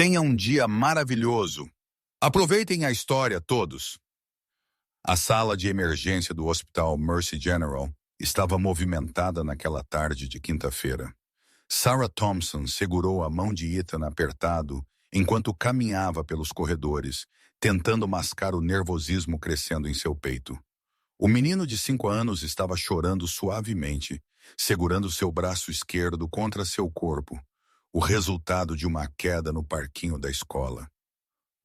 Tenha um dia maravilhoso. Aproveitem a história todos. A sala de emergência do Hospital Mercy General estava movimentada naquela tarde de quinta-feira. Sarah Thompson segurou a mão de Ethan apertado enquanto caminhava pelos corredores, tentando mascar o nervosismo crescendo em seu peito. O menino de 5 anos estava chorando suavemente, segurando seu braço esquerdo contra seu corpo, o resultado de uma queda no parquinho da escola.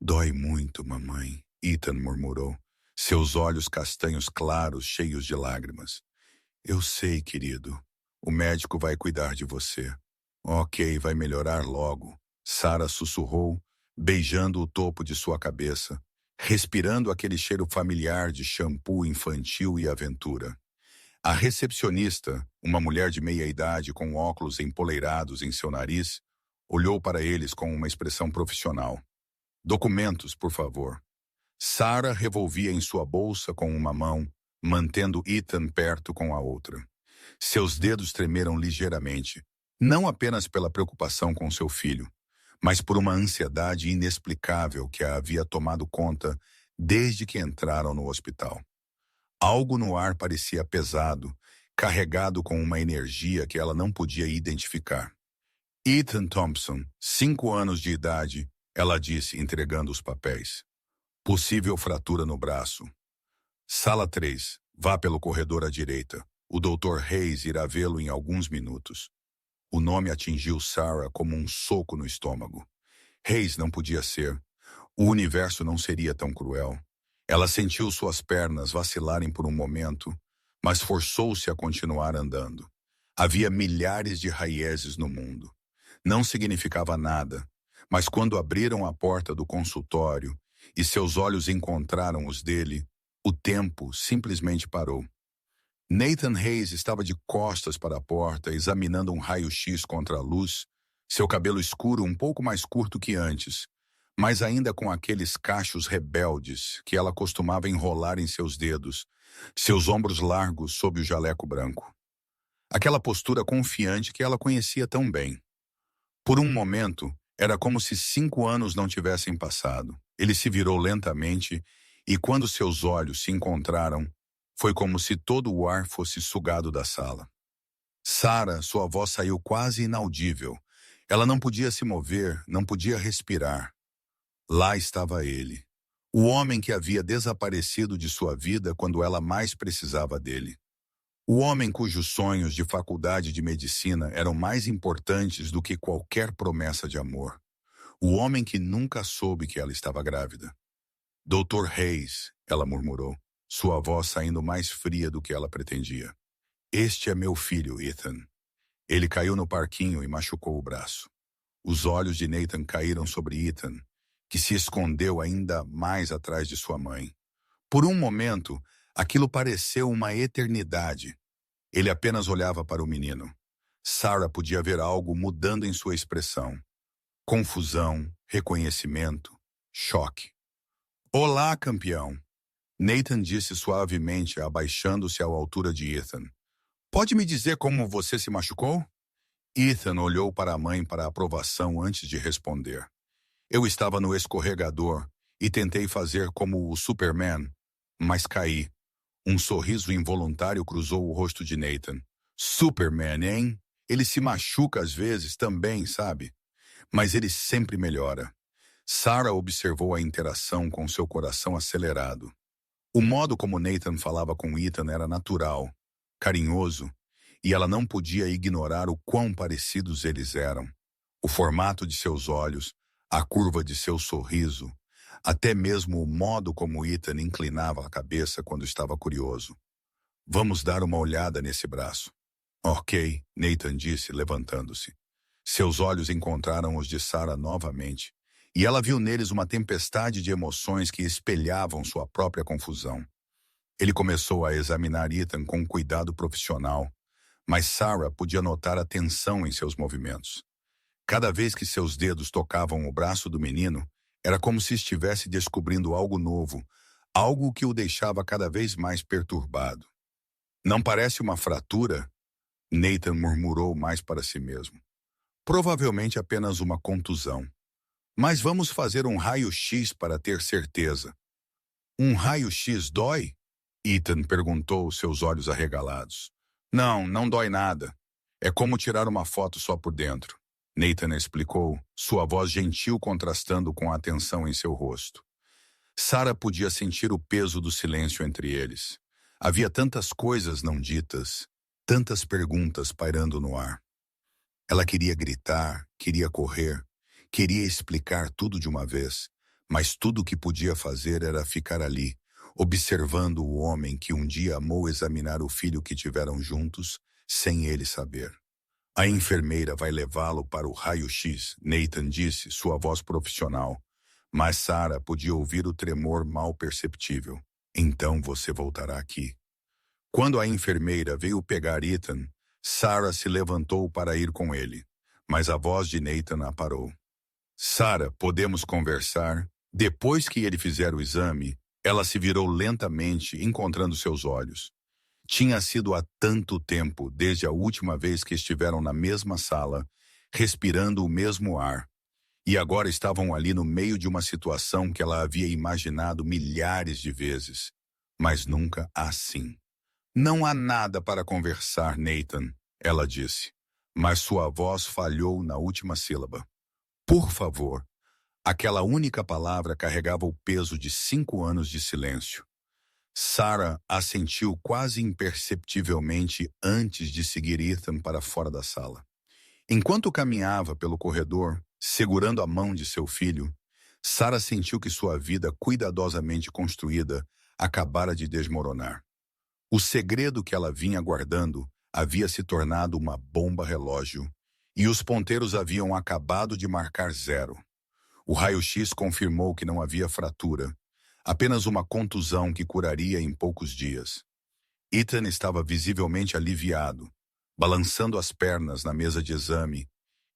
Dói muito, mamãe, Ethan murmurou, seus olhos castanhos claros cheios de lágrimas. Eu sei, querido. O médico vai cuidar de você. Ok, vai melhorar logo. Sarah sussurrou, beijando o topo de sua cabeça, respirando aquele cheiro familiar de shampoo infantil e aventura. A recepcionista, uma mulher de meia-idade com óculos empoleirados em seu nariz, olhou para eles com uma expressão profissional. Documentos, por favor. Sarah revolvia em sua bolsa com uma mão, mantendo Ethan perto com a outra. Seus dedos tremeram ligeiramente, não apenas pela preocupação com seu filho, mas por uma ansiedade inexplicável que a havia tomado conta desde que entraram no hospital. Algo no ar parecia pesado, carregado com uma energia que ela não podia identificar. Ethan Thompson, 5 anos de idade, ela disse, entregando os papéis. Possível fratura no braço. Sala 3, vá pelo corredor à direita. O Dr. Hayes irá vê-lo em alguns minutos. O nome atingiu Sarah como um soco no estômago. Hayes não podia ser. O universo não seria tão cruel. Ela sentiu suas pernas vacilarem por um momento, mas forçou-se a continuar andando. Havia milhares de Hayeses no mundo. Não significava nada, mas quando abriram a porta do consultório e seus olhos encontraram os dele, o tempo simplesmente parou. Nathan Hayes estava de costas para a porta, examinando um raio-x contra a luz, seu cabelo escuro um pouco mais curto que antes, mas ainda com aqueles cachos rebeldes que ela costumava enrolar em seus dedos, seus ombros largos sob o jaleco branco. Aquela postura confiante que ela conhecia tão bem. Por um momento, era como se 5 anos não tivessem passado. Ele se virou lentamente e quando seus olhos se encontraram, foi como se todo o ar fosse sugado da sala. Sarah, sua voz saiu quase inaudível. Ela não podia se mover, não podia respirar. Lá estava ele, o homem que havia desaparecido de sua vida quando ela mais precisava dele. O homem cujos sonhos de faculdade de medicina eram mais importantes do que qualquer promessa de amor. O homem que nunca soube que ela estava grávida. Dr. Hayes, ela murmurou, sua voz saindo mais fria do que ela pretendia. Este é meu filho, Ethan. Ele caiu no parquinho e machucou o braço. Os olhos de Nathan caíram sobre Ethan, que se escondeu ainda mais atrás de sua mãe. Por um momento, aquilo pareceu uma eternidade. Ele apenas olhava para o menino. Sarah podia ver algo mudando em sua expressão. Confusão, reconhecimento, choque. Olá, campeão. Nathan disse suavemente, abaixando-se à altura de Ethan. Pode me dizer como você se machucou? Ethan olhou para a mãe para aprovação antes de responder. Eu estava no escorregador e tentei fazer como o Superman, mas caí. Um sorriso involuntário cruzou o rosto de Nathan. Superman, hein? Ele se machuca às vezes também, sabe? Mas ele sempre melhora. Sarah observou a interação com seu coração acelerado. O modo como Nathan falava com Ethan era natural, carinhoso, e ela não podia ignorar o quão parecidos eles eram. O formato de seus olhos, a curva de seu sorriso, até mesmo o modo como Ethan inclinava a cabeça quando estava curioso. Vamos dar uma olhada nesse braço. Ok, Nathan disse, levantando-se. Seus olhos encontraram os de Sarah novamente, e ela viu neles uma tempestade de emoções que espelhavam sua própria confusão. Ele começou a examinar Ethan com cuidado profissional, mas Sarah podia notar a tensão em seus movimentos. Cada vez que seus dedos tocavam o braço do menino, era como se estivesse descobrindo algo novo, algo que o deixava cada vez mais perturbado. Não parece uma fratura? Nathan murmurou mais para si mesmo. Provavelmente apenas uma contusão. Mas vamos fazer um raio-x para ter certeza. Um raio-x dói? Ethan perguntou, seus olhos arregalados. Não, não dói nada. É como tirar uma foto só por dentro. Nathan explicou, sua voz gentil contrastando com a tensão em seu rosto. Sarah podia sentir o peso do silêncio entre eles. Havia tantas coisas não ditas, tantas perguntas pairando no ar. Ela queria gritar, queria correr, queria explicar tudo de uma vez, mas tudo o que podia fazer era ficar ali, observando o homem que um dia amou examinar o filho que tiveram juntos, sem ele saber. A enfermeira vai levá-lo para o raio-x, Nathan disse, sua voz profissional. Mas Sarah podia ouvir o tremor mal perceptível. Então você voltará aqui. Quando a enfermeira veio pegar Ethan, Sarah se levantou para ir com ele, mas a voz de Nathan a parou. Sarah, podemos conversar? Depois que ele fizer o exame, ela se virou lentamente, encontrando seus olhos. Tinha sido há tanto tempo, desde a última vez que estiveram na mesma sala, respirando o mesmo ar, e agora estavam ali no meio de uma situação que ela havia imaginado milhares de vezes, mas nunca assim. Não há nada para conversar, Nathan, ela disse, mas sua voz falhou na última sílaba. Por favor. Aquela única palavra carregava o peso de 5 anos de silêncio. Sarah assentiu quase imperceptivelmente antes de seguir Ethan para fora da sala. Enquanto caminhava pelo corredor, segurando a mão de seu filho, Sarah sentiu que sua vida cuidadosamente construída acabara de desmoronar. O segredo que ela vinha guardando havia se tornado uma bomba relógio, e os ponteiros haviam acabado de marcar 0. O raio-x confirmou que não havia fratura, apenas uma contusão que curaria em poucos dias. Ethan estava visivelmente aliviado, balançando as pernas na mesa de exame,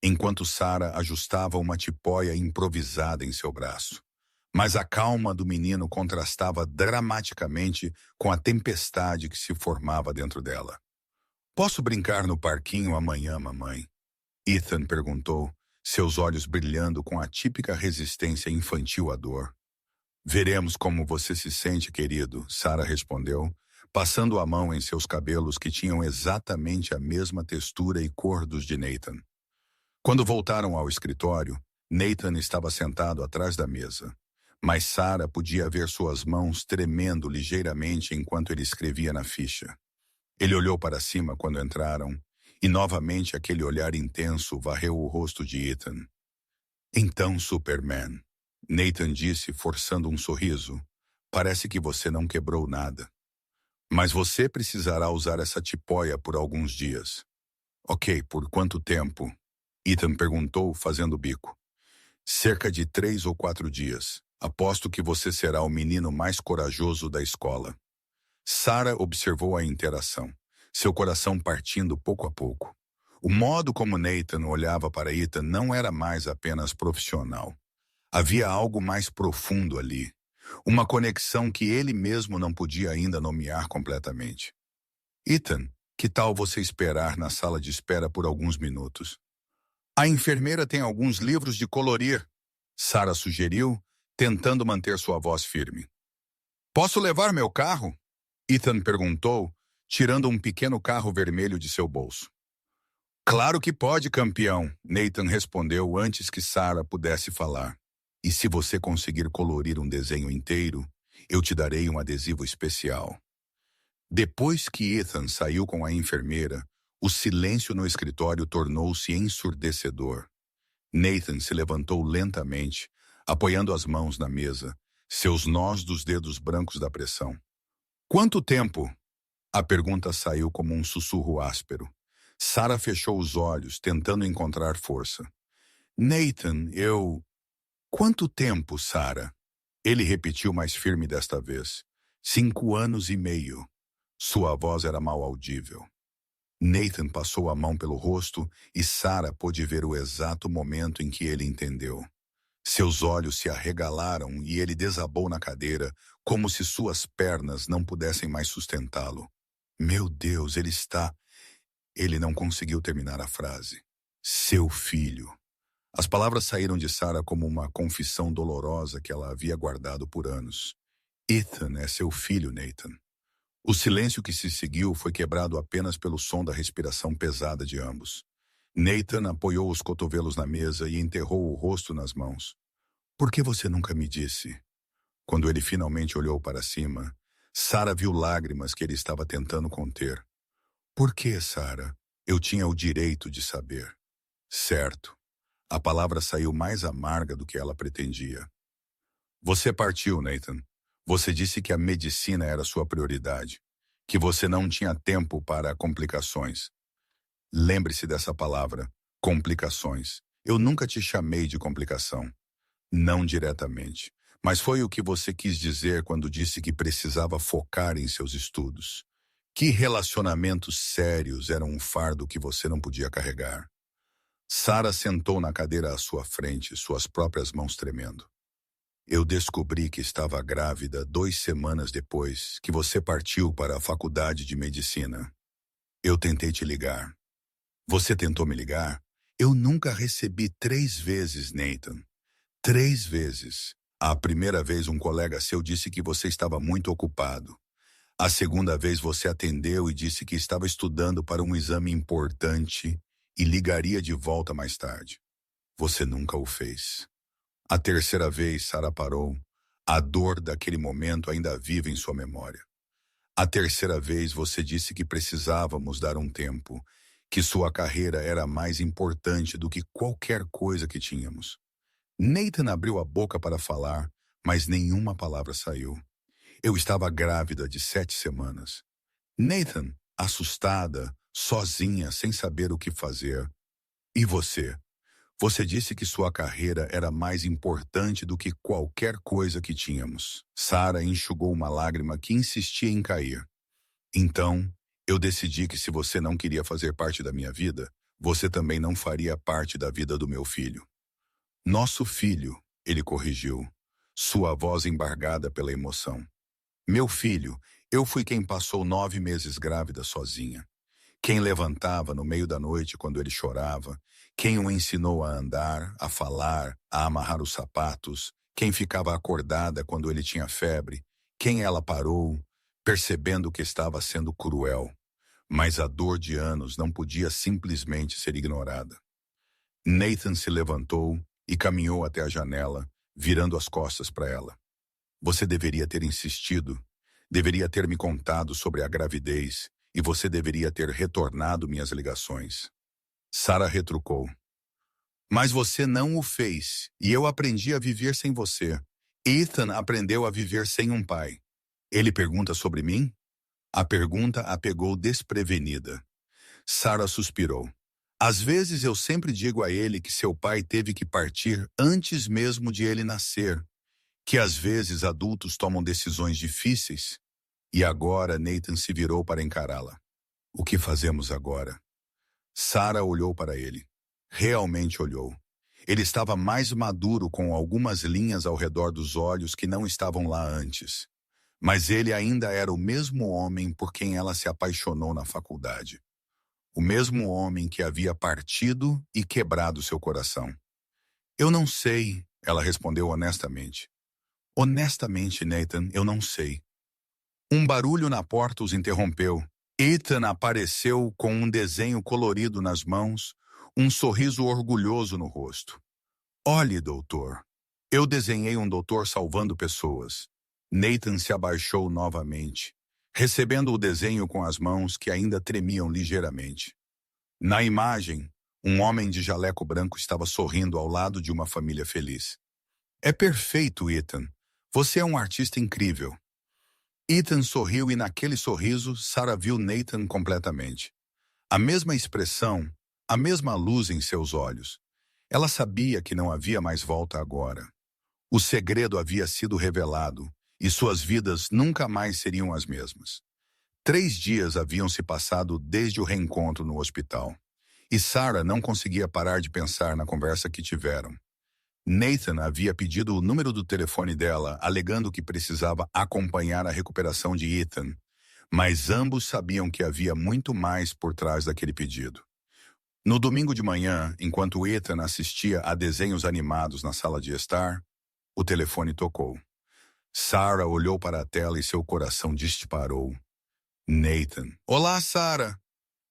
enquanto Sarah ajustava uma tipóia improvisada em seu braço. Mas a calma do menino contrastava dramaticamente com a tempestade que se formava dentro dela. Posso brincar no parquinho amanhã, mamãe? Ethan perguntou, seus olhos brilhando com a típica resistência infantil à dor. Veremos como você se sente, querido, Sarah respondeu, passando a mão em seus cabelos que tinham exatamente a mesma textura e cor dos de Nathan. Quando voltaram ao escritório, Nathan estava sentado atrás da mesa, mas Sarah podia ver suas mãos tremendo ligeiramente enquanto ele escrevia na ficha. Ele olhou para cima quando entraram, e novamente aquele olhar intenso varreu o rosto de Ethan. Então, Superman, Nathan disse, forçando um sorriso, parece que você não quebrou nada. Mas você precisará usar essa tipóia por alguns dias. Ok, por quanto tempo? Ethan perguntou, fazendo bico. Cerca de 3 ou 4 dias. Aposto que você será o menino mais corajoso da escola. Sarah observou a interação, seu coração partindo pouco a pouco. O modo como Nathan olhava para Ethan não era mais apenas profissional. Havia algo mais profundo ali, uma conexão que ele mesmo não podia ainda nomear completamente. Ethan, que tal você esperar na sala de espera por alguns minutos? A enfermeira tem alguns livros de colorir, Sarah sugeriu, tentando manter sua voz firme. Posso levar meu carro? Ethan perguntou, tirando um pequeno carro vermelho de seu bolso. Claro que pode, campeão, Nathan respondeu antes que Sarah pudesse falar. E se você conseguir colorir um desenho inteiro, eu te darei um adesivo especial. Depois que Ethan saiu com a enfermeira, o silêncio no escritório tornou-se ensurdecedor. Nathan se levantou lentamente, apoiando as mãos na mesa, seus nós dos dedos brancos da pressão. Quanto tempo? A pergunta saiu como um sussurro áspero. Sarah fechou os olhos, tentando encontrar força. Nathan, Quanto tempo, Sarah? Ele repetiu mais firme desta vez. 5 anos e meio. Sua voz era mal audível. Nathan passou a mão pelo rosto e Sarah pôde ver o exato momento em que ele entendeu. Seus olhos se arregalaram e ele desabou na cadeira, como se suas pernas não pudessem mais sustentá-lo. Meu Deus, Ele não conseguiu terminar a frase. Seu filho. As palavras saíram de Sarah como uma confissão dolorosa que ela havia guardado por anos. Ethan é seu filho, Nathan. O silêncio que se seguiu foi quebrado apenas pelo som da respiração pesada de ambos. Nathan apoiou os cotovelos na mesa e enterrou o rosto nas mãos. Por que você nunca me disse? Quando ele finalmente olhou para cima, Sarah viu lágrimas que ele estava tentando conter. Por que, Sarah? Eu tinha o direito de saber. Certo. A palavra saiu mais amarga do que ela pretendia. Você partiu, Nathan. Você disse que a medicina era sua prioridade, que você não tinha tempo para complicações. Lembre-se dessa palavra, complicações. Eu nunca te chamei de complicação. Não diretamente. Mas foi o que você quis dizer quando disse que precisava focar em seus estudos. Que relacionamentos sérios eram um fardo que você não podia carregar? Sarah sentou na cadeira à sua frente, suas próprias mãos tremendo. Eu descobri que estava grávida 2 semanas depois que você partiu para a faculdade de medicina. Eu tentei te ligar. Você tentou me ligar? Eu nunca recebi 3 vezes, Nathan. 3 vezes. A primeira vez um colega seu disse que você estava muito ocupado. A segunda vez você atendeu e disse que estava estudando para um exame importante e ligaria de volta mais tarde. Você nunca o fez. A terceira vez, Sarah parou. A dor daquele momento ainda vive em sua memória. A terceira vez você disse que precisávamos dar um tempo, que sua carreira era mais importante do que qualquer coisa que tínhamos. Nathan abriu a boca para falar, mas nenhuma palavra saiu. Eu estava grávida de 7 semanas. Nathan, assustada, sozinha, sem saber o que fazer. E você? Você disse que sua carreira era mais importante do que qualquer coisa que tínhamos. Sarah enxugou uma lágrima que insistia em cair. Então, eu decidi que se você não queria fazer parte da minha vida, você também não faria parte da vida do meu filho. Nosso filho, ele corrigiu, sua voz embargada pela emoção. Meu filho, eu fui quem passou 9 meses grávida sozinha. Quem levantava no meio da noite quando ele chorava, quem o ensinou a andar, a falar, a amarrar os sapatos, quem ficava acordada quando ele tinha febre, quem ela parou, percebendo que estava sendo cruel. Mas a dor de anos não podia simplesmente ser ignorada. Nathan se levantou e caminhou até a janela, virando as costas para ela. Você deveria ter insistido, deveria ter me contado sobre a gravidez, e você deveria ter retornado minhas ligações. Sarah retrucou. Mas você não o fez, e eu aprendi a viver sem você. Ethan aprendeu a viver sem um pai. Ele pergunta sobre mim? A pergunta a pegou desprevenida. Sarah suspirou. Às vezes eu sempre digo a ele que seu pai teve que partir antes mesmo de ele nascer, que às vezes adultos tomam decisões difíceis. E agora Nathan se virou para encará-la. O que fazemos agora? Sarah olhou para ele. Realmente olhou. Ele estava mais maduro com algumas linhas ao redor dos olhos que não estavam lá antes. Mas ele ainda era o mesmo homem por quem ela se apaixonou na faculdade. O mesmo homem que havia partido e quebrado seu coração. Eu não sei, ela respondeu honestamente. Honestamente, Nathan, eu não sei. Um barulho na porta os interrompeu. Ethan apareceu com um desenho colorido nas mãos, um sorriso orgulhoso no rosto. Olhe, doutor. Eu desenhei um doutor salvando pessoas. Nathan se abaixou novamente, recebendo o desenho com as mãos que ainda tremiam ligeiramente. Na imagem, um homem de jaleco branco estava sorrindo ao lado de uma família feliz. É perfeito, Ethan. Você é um artista incrível. Ethan sorriu e naquele sorriso, Sarah viu Nathan completamente. A mesma expressão, a mesma luz em seus olhos. Ela sabia que não havia mais volta agora. O segredo havia sido revelado e suas vidas nunca mais seriam as mesmas. 3 dias haviam se passado desde o reencontro no hospital. E Sarah não conseguia parar de pensar na conversa que tiveram. Nathan havia pedido o número do telefone dela, alegando que precisava acompanhar a recuperação de Ethan, mas ambos sabiam que havia muito mais por trás daquele pedido. No domingo de manhã, enquanto Ethan assistia a desenhos animados na sala de estar, o telefone tocou. Sarah olhou para a tela e seu coração disparou. Nathan. Olá, Sarah.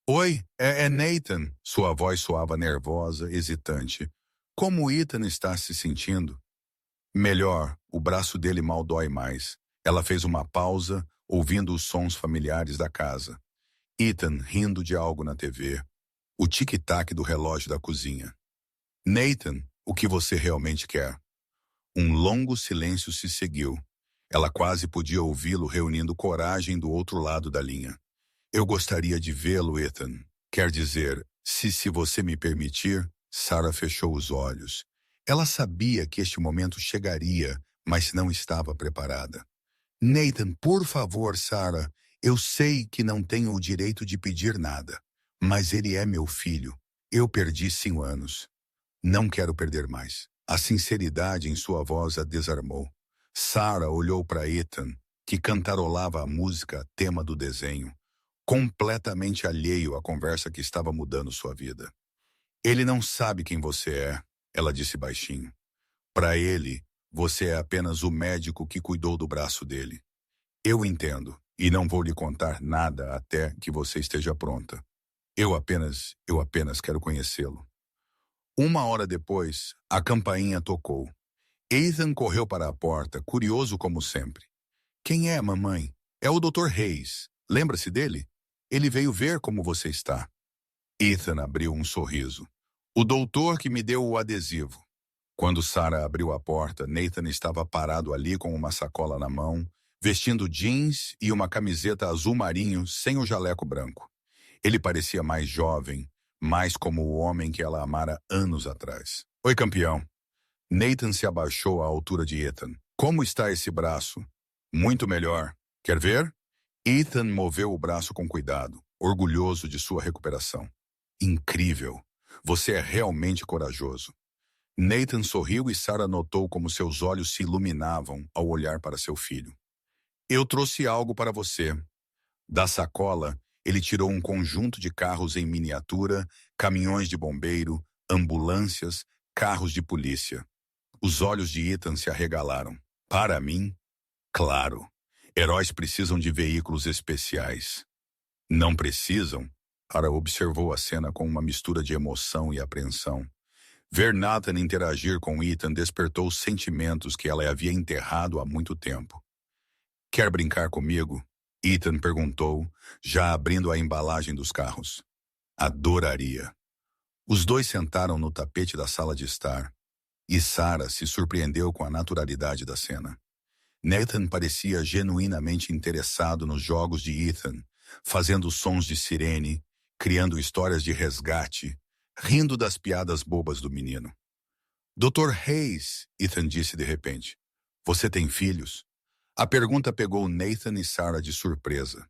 Oi, é Nathan. Sua voz soava nervosa, hesitante. Como Ethan está se sentindo? Melhor, o braço dele mal dói mais. Ela fez uma pausa, ouvindo os sons familiares da casa. Ethan rindo de algo na TV. O tic-tac do relógio da cozinha. Nathan, o que você realmente quer? Um longo silêncio se seguiu. Ela quase podia ouvi-lo reunindo coragem do outro lado da linha. Eu gostaria de vê-lo, Ethan. Quer dizer, se você me permitir, Sarah fechou os olhos. Ela sabia que este momento chegaria, mas não estava preparada. Nathan, por favor, Sarah, eu sei que não tenho o direito de pedir nada, mas ele é meu filho. Eu perdi 5 anos. Não quero perder mais. A sinceridade em sua voz a desarmou. Sarah olhou para Ethan, que cantarolava a música tema do desenho, completamente alheio à conversa que estava mudando sua vida. Ele não sabe quem você é, ela disse baixinho. Para ele, você é apenas o médico que cuidou do braço dele. Eu entendo, e não vou lhe contar nada até que você esteja pronta. Eu apenas quero conhecê-lo. 1 hora depois, a campainha tocou. Ethan correu para a porta, curioso como sempre. Quem é, mamãe? É o Dr. Hayes. Lembra-se dele? Ele veio ver como você está. Ethan abriu um sorriso. O doutor que me deu o adesivo. Quando Sarah abriu a porta, Nathan estava parado ali com uma sacola na mão, vestindo jeans e uma camiseta azul marinho sem o jaleco branco. Ele parecia mais jovem, mais como o homem que ela amara anos atrás. Oi, campeão. Nathan se abaixou à altura de Ethan. Como está esse braço? Muito melhor. Quer ver? Ethan moveu o braço com cuidado, orgulhoso de sua recuperação. Incrível. Você é realmente corajoso. Nathan sorriu e Sarah notou como seus olhos se iluminavam ao olhar para seu filho. Eu trouxe algo para você. Da sacola, ele tirou um conjunto de carros em miniatura, caminhões de bombeiro, ambulâncias, carros de polícia. Os olhos de Ethan se arregalaram. Para mim? Claro. Heróis precisam de veículos especiais. Não precisam? Sarah observou a cena com uma mistura de emoção e apreensão. Ver Nathan interagir com Ethan despertou sentimentos que ela havia enterrado há muito tempo. Quer brincar comigo? Ethan perguntou, já abrindo a embalagem dos carros. Adoraria. Os dois sentaram no tapete da sala de estar, e Sarah se surpreendeu com a naturalidade da cena. Nathan parecia genuinamente interessado nos jogos de Ethan, fazendo sons de sirene, criando histórias de resgate, rindo das piadas bobas do menino. Dr. Hayes, Ethan disse de repente, você tem filhos? A pergunta pegou Nathan e Sarah de surpresa.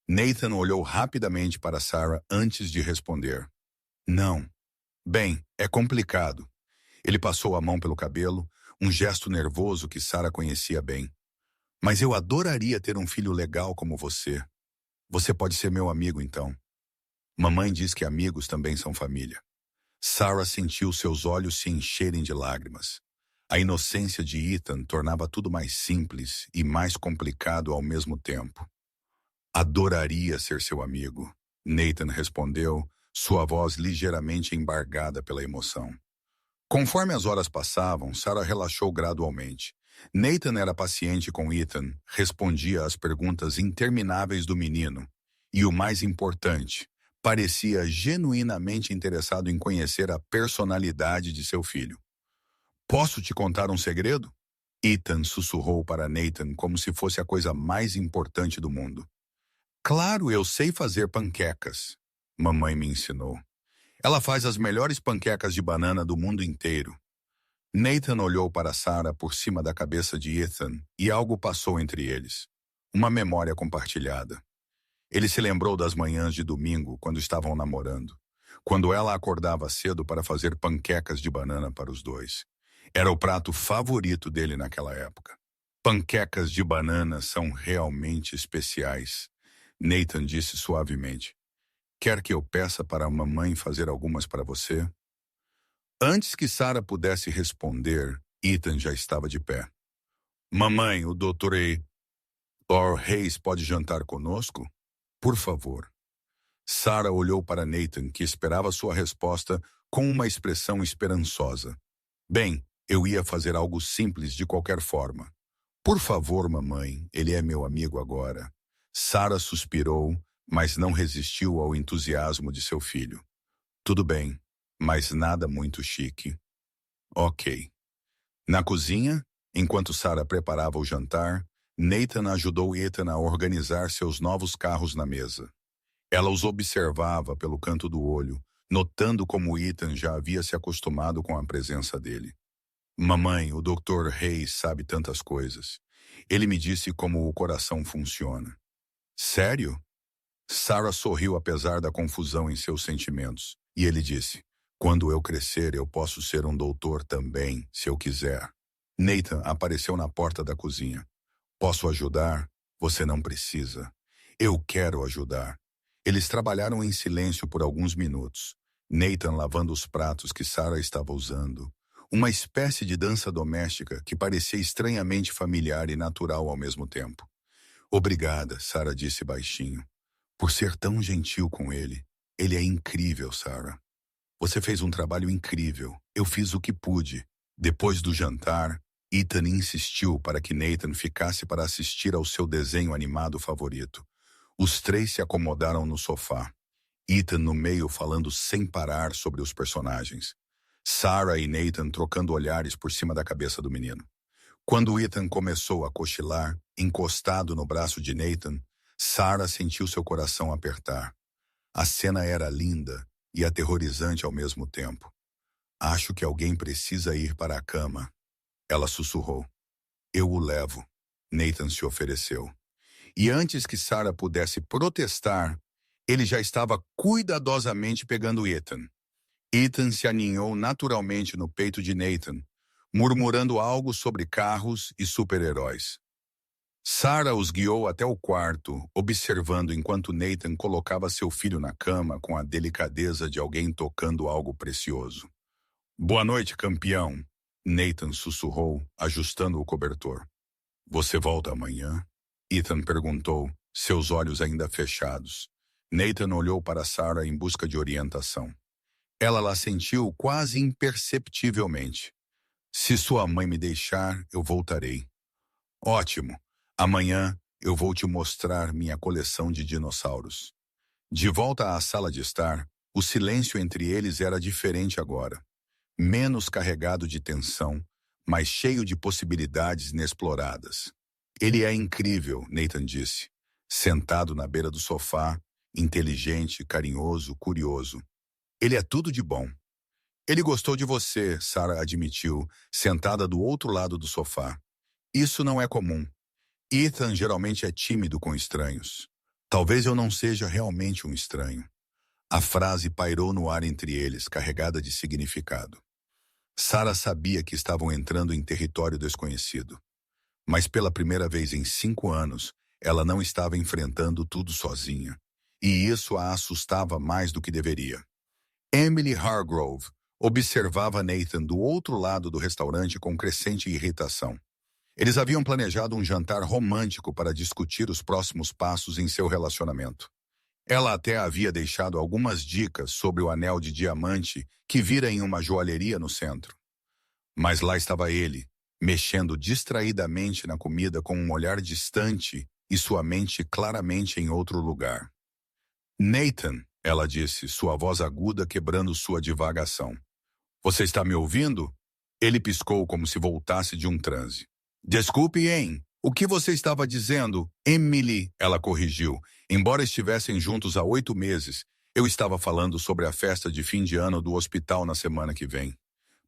Nathan olhou rapidamente para Sarah antes de responder. Não. Bem, é complicado. Ele passou a mão pelo cabelo, um gesto nervoso que Sarah conhecia bem. Mas eu adoraria ter um filho legal como você. Você pode ser meu amigo, então. Mamãe diz que amigos também são família. Sarah sentiu seus olhos se encherem de lágrimas. A inocência de Ethan tornava tudo mais simples e mais complicado ao mesmo tempo. Adoraria ser seu amigo, Nathan respondeu, sua voz ligeiramente embargada pela emoção. Conforme as horas passavam, Sarah relaxou gradualmente. Nathan era paciente com Ethan, respondia às perguntas intermináveis do menino. E o mais importante, parecia genuinamente interessado em conhecer a personalidade de seu filho. Posso te contar um segredo? Ethan sussurrou para Nathan como se fosse a coisa mais importante do mundo. Claro, eu sei fazer panquecas. Mamãe me ensinou. Ela faz as melhores panquecas de banana do mundo inteiro. Nathan olhou para Sarah por cima da cabeça de Ethan e algo passou entre eles. Uma memória compartilhada. Ele se lembrou das manhãs de domingo, quando estavam namorando. Quando ela acordava cedo para fazer panquecas de banana para os dois. Era o prato favorito dele naquela época. Panquecas de banana são realmente especiais, Nathan disse suavemente. Quer que eu peça para a mamãe fazer algumas para você? Antes que Sarah pudesse responder, Ethan já estava de pé. Mamãe, o Dr. Lord Hayes pode jantar conosco? Por favor. Sarah olhou para Nathan, que esperava sua resposta com uma expressão esperançosa. Bem, eu ia fazer algo simples de qualquer forma. Por favor, mamãe, ele é meu amigo agora. Sarah suspirou, mas não resistiu ao entusiasmo de seu filho. Tudo bem, mas nada muito chique. Ok. Na cozinha, enquanto Sarah preparava o jantar, Nathan ajudou Ethan a organizar seus novos carros na mesa. Ela os observava pelo canto do olho, notando como Ethan já havia se acostumado com a presença dele. Mamãe, o Dr. Hayes sabe tantas coisas. Ele me disse como o coração funciona. Sério? Sarah sorriu apesar da confusão em seus sentimentos. E ele disse, quando eu crescer, eu posso ser um doutor também, se eu quiser. Nathan apareceu na porta da cozinha. Posso ajudar? Você não precisa. Eu quero ajudar. Eles trabalharam em silêncio por alguns minutos. Nathan lavando os pratos que Sarah estava usando. Uma espécie de dança doméstica que parecia estranhamente familiar e natural ao mesmo tempo. Obrigada, Sarah disse baixinho, por ser tão gentil com ele. Ele é incrível, Sarah. Você fez um trabalho incrível. Eu fiz o que pude. Depois do jantar, Ethan insistiu para que Nathan ficasse para assistir ao seu desenho animado favorito. Os três se acomodaram no sofá. Ethan no meio falando sem parar sobre os personagens. Sarah e Nathan trocando olhares por cima da cabeça do menino. Quando Ethan começou a cochilar, encostado no braço de Nathan, Sarah sentiu seu coração apertar. A cena era linda e aterrorizante ao mesmo tempo. Acho que alguém precisa ir para a cama. Ela sussurrou. Eu o levo. Nathan se ofereceu. E antes que Sarah pudesse protestar, ele já estava cuidadosamente pegando Ethan. Ethan se aninhou naturalmente no peito de Nathan, murmurando algo sobre carros e super-heróis. Sarah os guiou até o quarto, observando enquanto Nathan colocava seu filho na cama com a delicadeza de alguém tocando algo precioso. Boa noite, campeão, Nathan sussurrou, ajustando o cobertor. Você volta amanhã? Ethan perguntou, seus olhos ainda fechados. Nathan olhou para Sarah em busca de orientação. Ela lá sentiu quase imperceptivelmente. Se sua mãe me deixar, eu voltarei. Ótimo. Amanhã eu vou te mostrar minha coleção de dinossauros. De volta à sala de estar, o silêncio entre eles era diferente agora. Menos carregado de tensão, mas cheio de possibilidades inexploradas. Ele é incrível, Nathan disse, sentado na beira do sofá, inteligente, carinhoso, curioso. Ele é tudo de bom. Ele gostou de você, Sarah admitiu, sentada do outro lado do sofá. Isso não é comum. Ethan geralmente é tímido com estranhos. Talvez eu não seja realmente um estranho. A frase pairou no ar entre eles, carregada de significado. Sarah sabia que estavam entrando em território desconhecido. Mas pela primeira vez em 5 anos, ela não estava enfrentando tudo sozinha. E isso a assustava mais do que deveria. Emily Hargrove observava Nathan do outro lado do restaurante com crescente irritação. Eles haviam planejado um jantar romântico para discutir os próximos passos em seu relacionamento. Ela até havia deixado algumas dicas sobre o anel de diamante que vira em uma joalheria no centro. Mas lá estava ele, mexendo distraidamente na comida com um olhar distante e sua mente claramente em outro lugar. Nathan, ela disse, sua voz aguda quebrando sua divagação. Você está me ouvindo? Ele piscou como se voltasse de um transe. Desculpe, hein? O que você estava dizendo? Emily, ela corrigiu. Embora estivessem juntos há 8 meses, eu estava falando sobre a festa de fim de ano do hospital na semana que vem.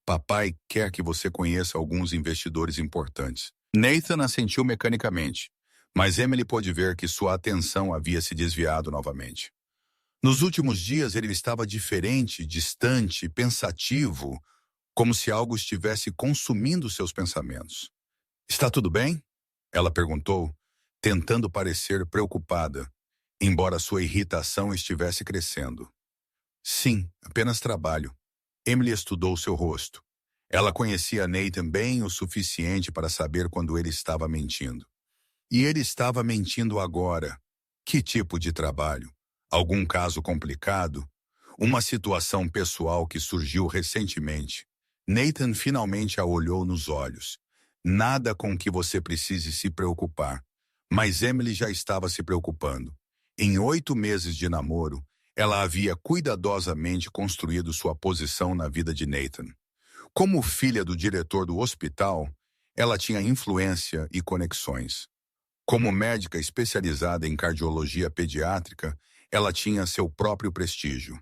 Papai quer que você conheça alguns investidores importantes. Nathan assentiu mecanicamente, mas Emily pôde ver que sua atenção havia se desviado novamente. Nos últimos dias ele estava diferente, distante, pensativo, como se algo estivesse consumindo seus pensamentos. Está tudo bem? Ela perguntou, tentando parecer preocupada. embora sua irritação estivesse crescendo. Sim, apenas trabalho. Emily estudou seu rosto. Ela conhecia Nathan bem o suficiente para saber quando ele estava mentindo. E ele estava mentindo agora. Que tipo de trabalho? Algum caso complicado? Uma situação pessoal que surgiu recentemente. Nathan finalmente a olhou nos olhos. Nada com que você precise se preocupar. Mas Emily já estava se preocupando. Em 8 meses de namoro, ela havia cuidadosamente construído sua posição na vida de Nathan. Como filha do diretor do hospital, ela tinha influência e conexões. Como médica especializada em cardiologia pediátrica, ela tinha seu próprio prestígio.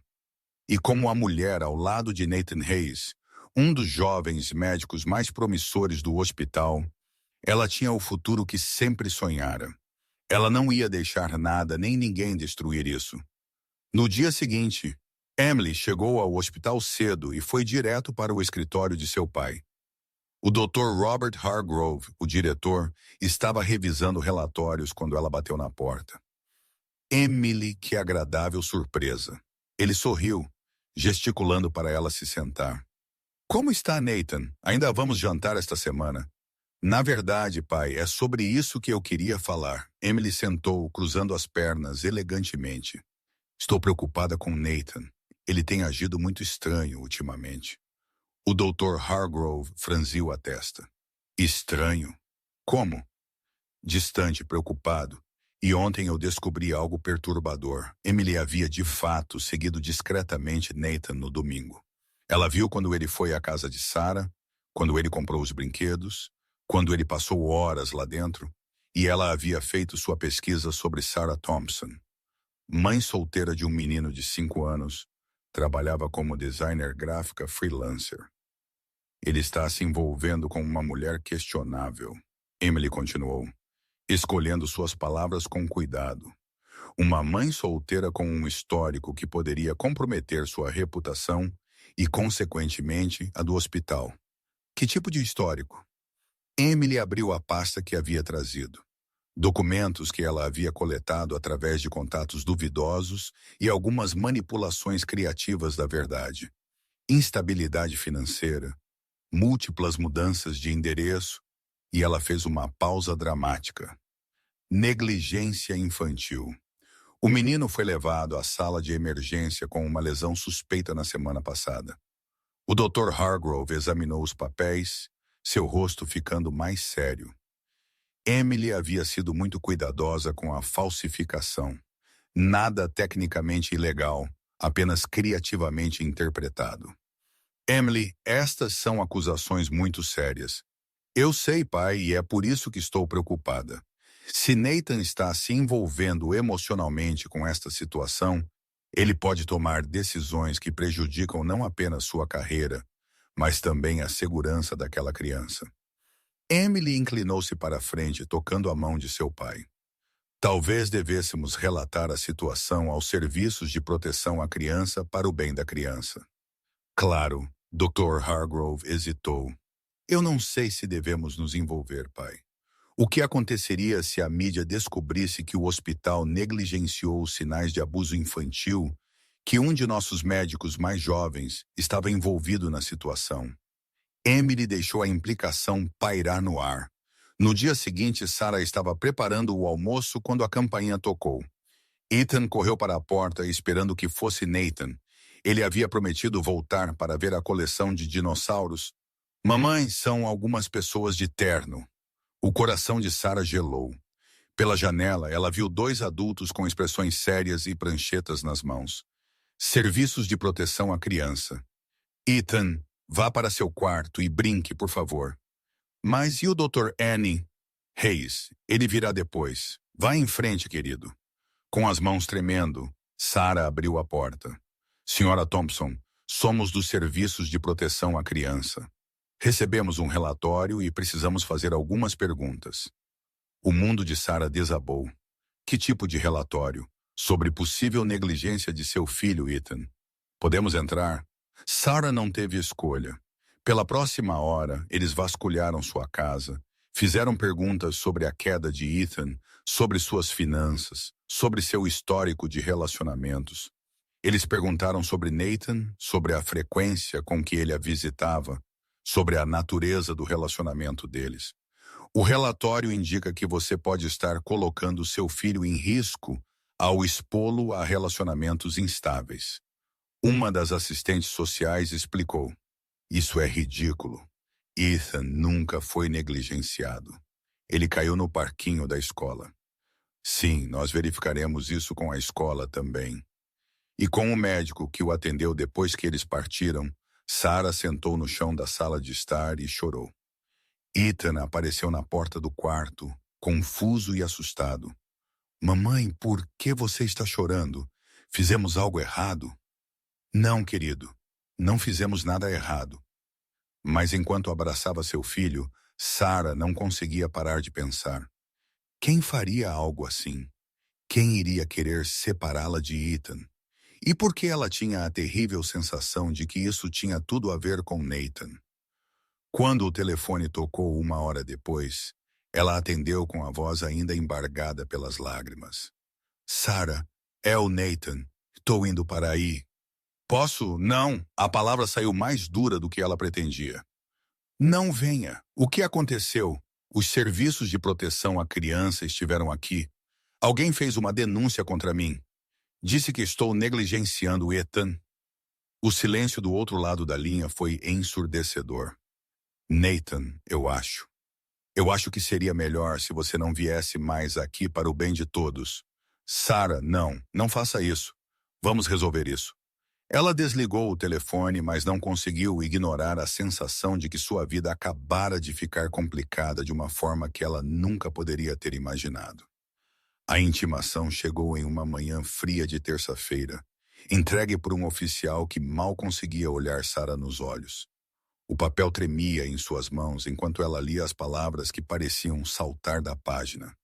E como a mulher ao lado de Nathan Hayes, um dos jovens médicos mais promissores do hospital, ela tinha o futuro que sempre sonhara. Ela não ia deixar nada nem ninguém destruir isso. No dia seguinte, Emily chegou ao hospital cedo e foi direto para o escritório de seu pai. O Dr. Robert Hargrove, o diretor, estava revisando relatórios quando ela bateu na porta. Emily, que agradável surpresa. Ele sorriu, gesticulando para ela se sentar. Como está, Nathan? Ainda vamos jantar esta semana. Na verdade, pai, é sobre isso que eu queria falar. Emily sentou, cruzando as pernas elegantemente. Estou preocupada com Nathan. Ele tem agido muito estranho ultimamente. O Dr. Hargrove franziu a testa. Estranho? Como? Distante, preocupado. E ontem eu descobri algo perturbador. Emily havia de fato seguido discretamente Nathan no domingo. Ela viu quando ele foi à casa de Sarah, quando ele comprou os brinquedos, quando ele passou horas lá dentro, e ela havia feito sua pesquisa sobre Sarah Thompson. Mãe solteira de um menino de 5 anos, trabalhava como designer gráfica freelancer. Ele está se envolvendo com uma mulher questionável. Emily continuou, escolhendo suas palavras com cuidado. Uma mãe solteira com um histórico que poderia comprometer sua reputação e, consequentemente, a do hospital. Que tipo de histórico? Emily abriu a pasta que havia trazido. Documentos que ela havia coletado através de contatos duvidosos e algumas manipulações criativas da verdade. Instabilidade financeira, múltiplas mudanças de endereço, e ela fez uma pausa dramática. Negligência infantil. O menino foi levado à sala de emergência com uma lesão suspeita na semana passada. O Dr. Hargrove examinou os papéis, seu rosto ficando mais sério. Emily havia sido muito cuidadosa com a falsificação. Nada tecnicamente ilegal, apenas criativamente interpretado. Emily, estas são acusações muito sérias. Eu sei, pai, e é por isso que estou preocupada. Se Nathan está se envolvendo emocionalmente com esta situação, ele pode tomar decisões que prejudicam não apenas sua carreira, mas também a segurança daquela criança. Emily inclinou-se para a frente, tocando a mão de seu pai. Talvez devêssemos relatar a situação aos serviços de proteção à criança para o bem da criança. Claro, Dr. Hargrove hesitou. Eu não sei se devemos nos envolver, pai. O que aconteceria se a mídia descobrisse que o hospital negligenciou os sinais de abuso infantil, que um de nossos médicos mais jovens estava envolvido na situação? Emily deixou a implicação pairar no ar. No dia seguinte, Sarah estava preparando o almoço quando a campainha tocou. Ethan correu para a porta esperando que fosse Nathan. Ele havia prometido voltar para ver a coleção de dinossauros. Mamãe, são algumas pessoas de terno. O coração de Sarah gelou. Pela janela, ela viu 2 adultos com expressões sérias e pranchetas nas mãos. Serviços de proteção à criança. Ethan, vá para seu quarto e brinque, por favor. Mas e o Dr. Annie? Hayes, ele virá depois. Vá em frente, querido. Com as mãos tremendo, Sarah abriu a porta. Senhora Thompson, somos dos serviços de proteção à criança. Recebemos um relatório e precisamos fazer algumas perguntas. O mundo de Sarah desabou. Que tipo de relatório? Sobre possível negligência de seu filho, Ethan. Podemos entrar? Sarah não teve escolha. Pela próxima hora, eles vasculharam sua casa, fizeram perguntas sobre a queda de Ethan, sobre suas finanças, sobre seu histórico de relacionamentos. Eles perguntaram sobre Nathan, sobre a frequência com que ele a visitava, sobre a natureza do relacionamento deles. O relatório indica que você pode estar colocando seu filho em risco ao expô-lo a relacionamentos instáveis. Uma das assistentes sociais explicou: "Isso é ridículo. Ethan nunca foi negligenciado. Ele caiu no parquinho da escola." "Sim, nós verificaremos isso com a escola também." E com o médico que o atendeu depois que eles partiram, Sarah sentou no chão da sala de estar e chorou. Ethan apareceu na porta do quarto, confuso e assustado. "Mamãe, por que você está chorando? Fizemos algo errado?" "Não, querido, não fizemos nada errado." Mas enquanto abraçava seu filho, Sarah não conseguia parar de pensar. Quem faria algo assim? Quem iria querer separá-la de Ethan? E por que ela tinha a terrível sensação de que isso tinha tudo a ver com Nathan? Quando o telefone tocou 1 hora depois, ela atendeu com a voz ainda embargada pelas lágrimas. "Sarah, é o Nathan. Estou indo para aí." "Posso?" "Não." A palavra saiu mais dura do que ela pretendia. "Não venha. O que aconteceu? Os serviços de proteção à criança estiveram aqui. Alguém fez uma denúncia contra mim. Disse que estou negligenciando Ethan." O silêncio do outro lado da linha foi ensurdecedor. "Nathan, eu acho. Eu acho que seria melhor se você não viesse mais aqui para o bem de todos." "Sarah, não. Não faça isso. Vamos resolver isso." Ela desligou o telefone, mas não conseguiu ignorar a sensação de que sua vida acabara de ficar complicada de uma forma que ela nunca poderia ter imaginado. A intimação chegou em uma manhã fria de terça-feira, entregue por um oficial que mal conseguia olhar Sarah nos olhos. O papel tremia em suas mãos enquanto ela lia as palavras que pareciam saltar da página.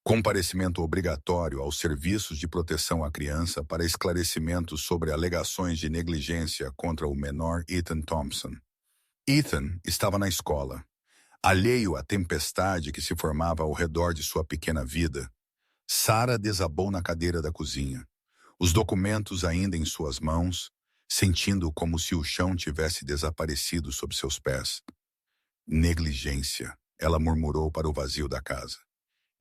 Comparecimento obrigatório aos serviços de proteção à criança para esclarecimentos sobre alegações de negligência contra o menor Ethan Thompson. Ethan estava na escola. Alheio à tempestade que se formava ao redor de sua pequena vida, Sarah desabou na cadeira da cozinha, os documentos ainda em suas mãos, sentindo como se o chão tivesse desaparecido sob seus pés. "Negligência", ela murmurou para o vazio da casa.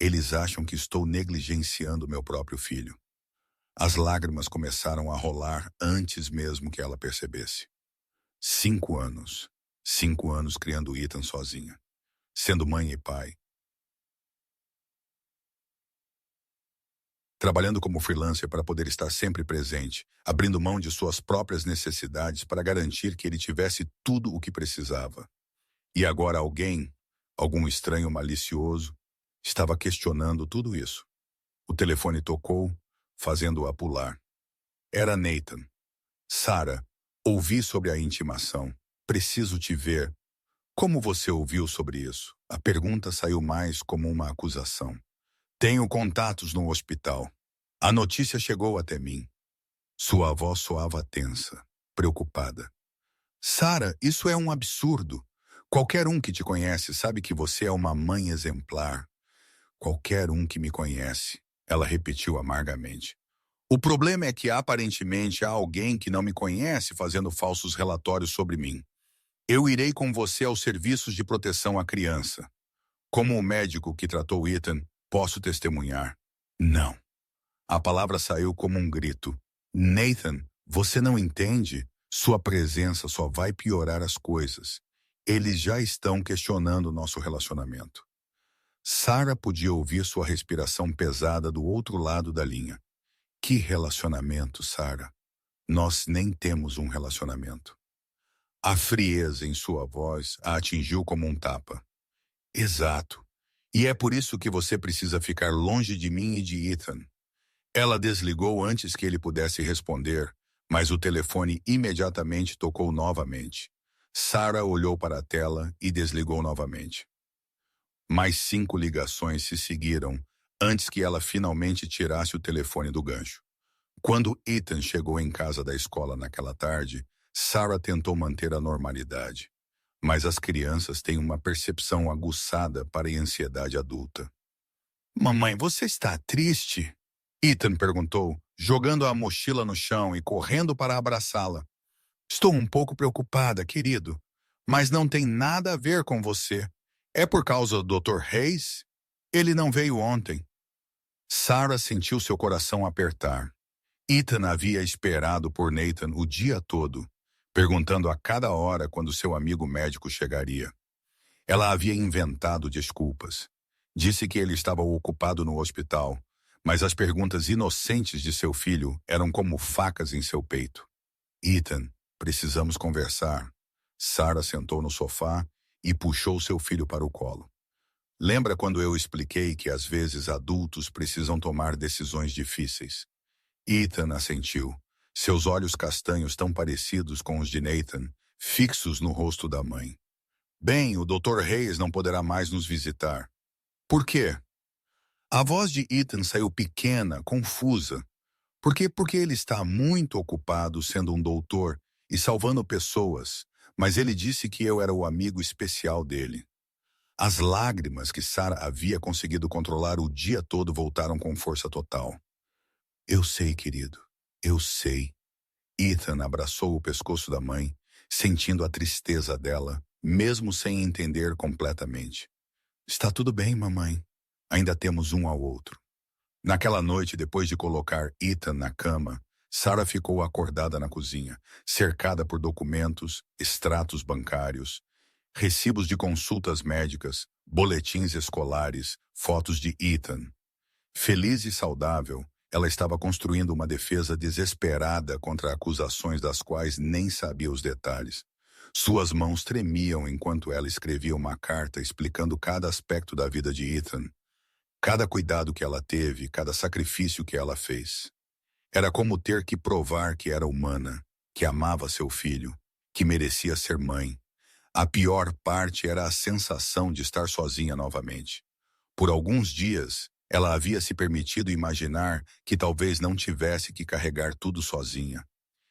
"Eles acham que estou negligenciando meu próprio filho." As lágrimas começaram a rolar antes mesmo que ela percebesse. 5 anos. 5 anos criando Ethan sozinha, sendo mãe e pai. Trabalhando como freelancer para poder estar sempre presente, abrindo mão de suas próprias necessidades para garantir que ele tivesse tudo o que precisava. E agora algum estranho malicioso, estava questionando tudo isso. O telefone tocou, fazendo-a pular. Era Nathan. "Sarah, ouvi sobre a intimação. Preciso te ver." "Como você ouviu sobre isso?" A pergunta saiu mais como uma acusação. "Tenho contatos no hospital. A notícia chegou até mim." Sua voz soava tensa, preocupada. "Sarah, isso é um absurdo. Qualquer um que te conhece sabe que você é uma mãe exemplar." "Qualquer um que me conhece," ela repetiu amargamente. "O problema é que aparentemente há alguém que não me conhece fazendo falsos relatórios sobre mim. Eu irei com você aos serviços de proteção à criança. Como o médico que tratou Ethan, posso testemunhar." "Não." A palavra saiu como um grito. "Nathan, você não entende? Sua presença só vai piorar as coisas. Eles já estão questionando nosso relacionamento." Sarah podia ouvir sua respiração pesada do outro lado da linha. "Que relacionamento, Sarah? Nós nem temos um relacionamento." A frieza em sua voz a atingiu como um tapa. "Exato. E é por isso que você precisa ficar longe de mim e de Ethan." Ela desligou antes que ele pudesse responder, mas o telefone imediatamente tocou novamente. Sarah olhou para a tela e desligou novamente. Mais 5 ligações se seguiram antes que ela finalmente tirasse o telefone do gancho. Quando Ethan chegou em casa da escola naquela tarde, Sarah tentou manter a normalidade. Mas as crianças têm uma percepção aguçada para a ansiedade adulta. "Mamãe, você está triste?" Ethan perguntou, jogando a mochila no chão e correndo para abraçá-la. Estou um pouco preocupada, querido, mas não tem nada a ver com você. É por causa do Dr. Hayes? Ele não veio ontem. Sarah sentiu seu coração apertar. Ethan havia esperado por Nathan o dia todo, perguntando a cada hora quando seu amigo médico chegaria. Ela havia inventado desculpas. Disse que ele estava ocupado no hospital, mas as perguntas inocentes de seu filho eram como facas em seu peito. Ethan, precisamos conversar. Sarah sentou no sofá e puxou seu filho para o colo. Lembra quando eu expliquei que às vezes adultos precisam tomar decisões difíceis? Ethan assentiu, seus olhos castanhos tão parecidos com os de Nathan, fixos no rosto da mãe. Bem, o Dr. Hayes não poderá mais nos visitar. Por quê? A voz de Ethan saiu pequena, confusa. Por quê? Porque ele está muito ocupado sendo um doutor e salvando pessoas, mas ele disse que eu era o amigo especial dele. As lágrimas que Sarah havia conseguido controlar o dia todo voltaram com força total. Eu sei, querido. Eu sei. Ethan abraçou o pescoço da mãe, sentindo a tristeza dela, mesmo sem entender completamente. Está tudo bem, mamãe. Ainda temos um ao outro. Naquela noite, depois de colocar Ethan na cama, Sarah ficou acordada na cozinha, cercada por documentos, extratos bancários, recibos de consultas médicas, boletins escolares, fotos de Ethan. Feliz e saudável, ela estava construindo uma defesa desesperada contra acusações das quais nem sabia os detalhes. Suas mãos tremiam enquanto ela escrevia uma carta explicando cada aspecto da vida de Ethan, cada cuidado que ela teve, cada sacrifício que ela fez. Era como ter que provar que era humana, que amava seu filho, que merecia ser mãe. A pior parte era a sensação de estar sozinha novamente. Por alguns dias, ela havia se permitido imaginar que talvez não tivesse que carregar tudo sozinha,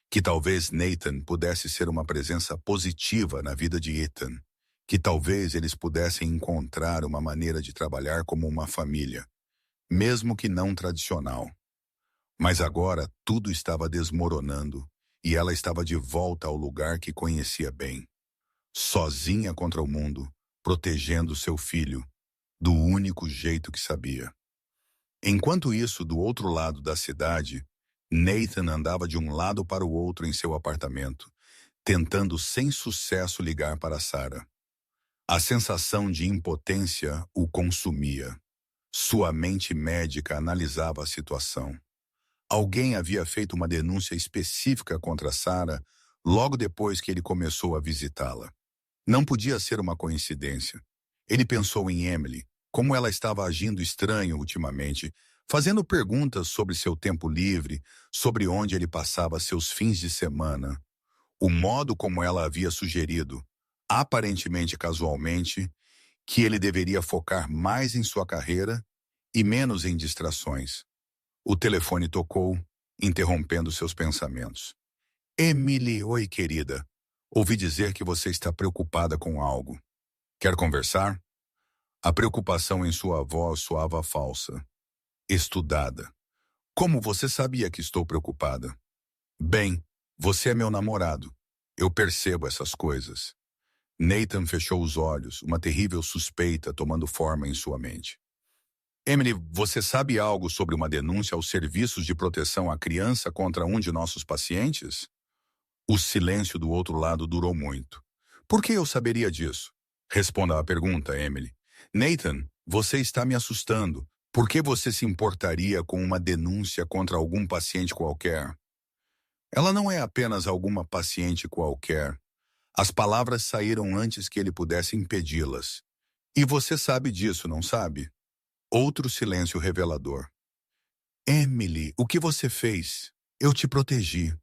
que talvez Nathan pudesse ser uma presença positiva na vida de Ethan, que talvez eles pudessem encontrar uma maneira de trabalhar como uma família, mesmo que não tradicional. Mas agora tudo estava desmoronando e ela estava de volta ao lugar que conhecia bem, sozinha contra o mundo, protegendo seu filho, do único jeito que sabia. Enquanto isso, do outro lado da cidade, Nathan andava de um lado para o outro em seu apartamento, tentando sem sucesso ligar para Sarah. A sensação de impotência o consumia. Sua mente médica analisava a situação. Alguém havia feito uma denúncia específica contra Sarah logo depois que ele começou a visitá-la. Não podia ser uma coincidência. Ele pensou em Emily, como ela estava agindo estranho ultimamente, fazendo perguntas sobre seu tempo livre, sobre onde ele passava seus fins de semana. O modo como ela havia sugerido, aparentemente casualmente, que ele deveria focar mais em sua carreira e menos em distrações. O telefone tocou, interrompendo seus pensamentos. Emily, oi, querida. Ouvi dizer que você está preocupada com algo. Quer conversar? A preocupação em sua voz soava falsa. Estudada. Como você sabia que estou preocupada? Bem, você é meu namorado. Eu percebo essas coisas. Nathan fechou os olhos, uma terrível suspeita tomando forma em sua mente. Emily, você sabe algo sobre uma denúncia aos serviços de proteção à criança contra um de nossos pacientes? O silêncio do outro lado durou muito. Por que eu saberia disso? Responda à pergunta, Emily. Nathan, você está me assustando. Por que você se importaria com uma denúncia contra algum paciente qualquer? Ela não é apenas alguma paciente qualquer. As palavras saíram antes que ele pudesse impedi-las. E você sabe disso, não sabe? Outro silêncio revelador. Emily, o que você fez? Eu te protegi.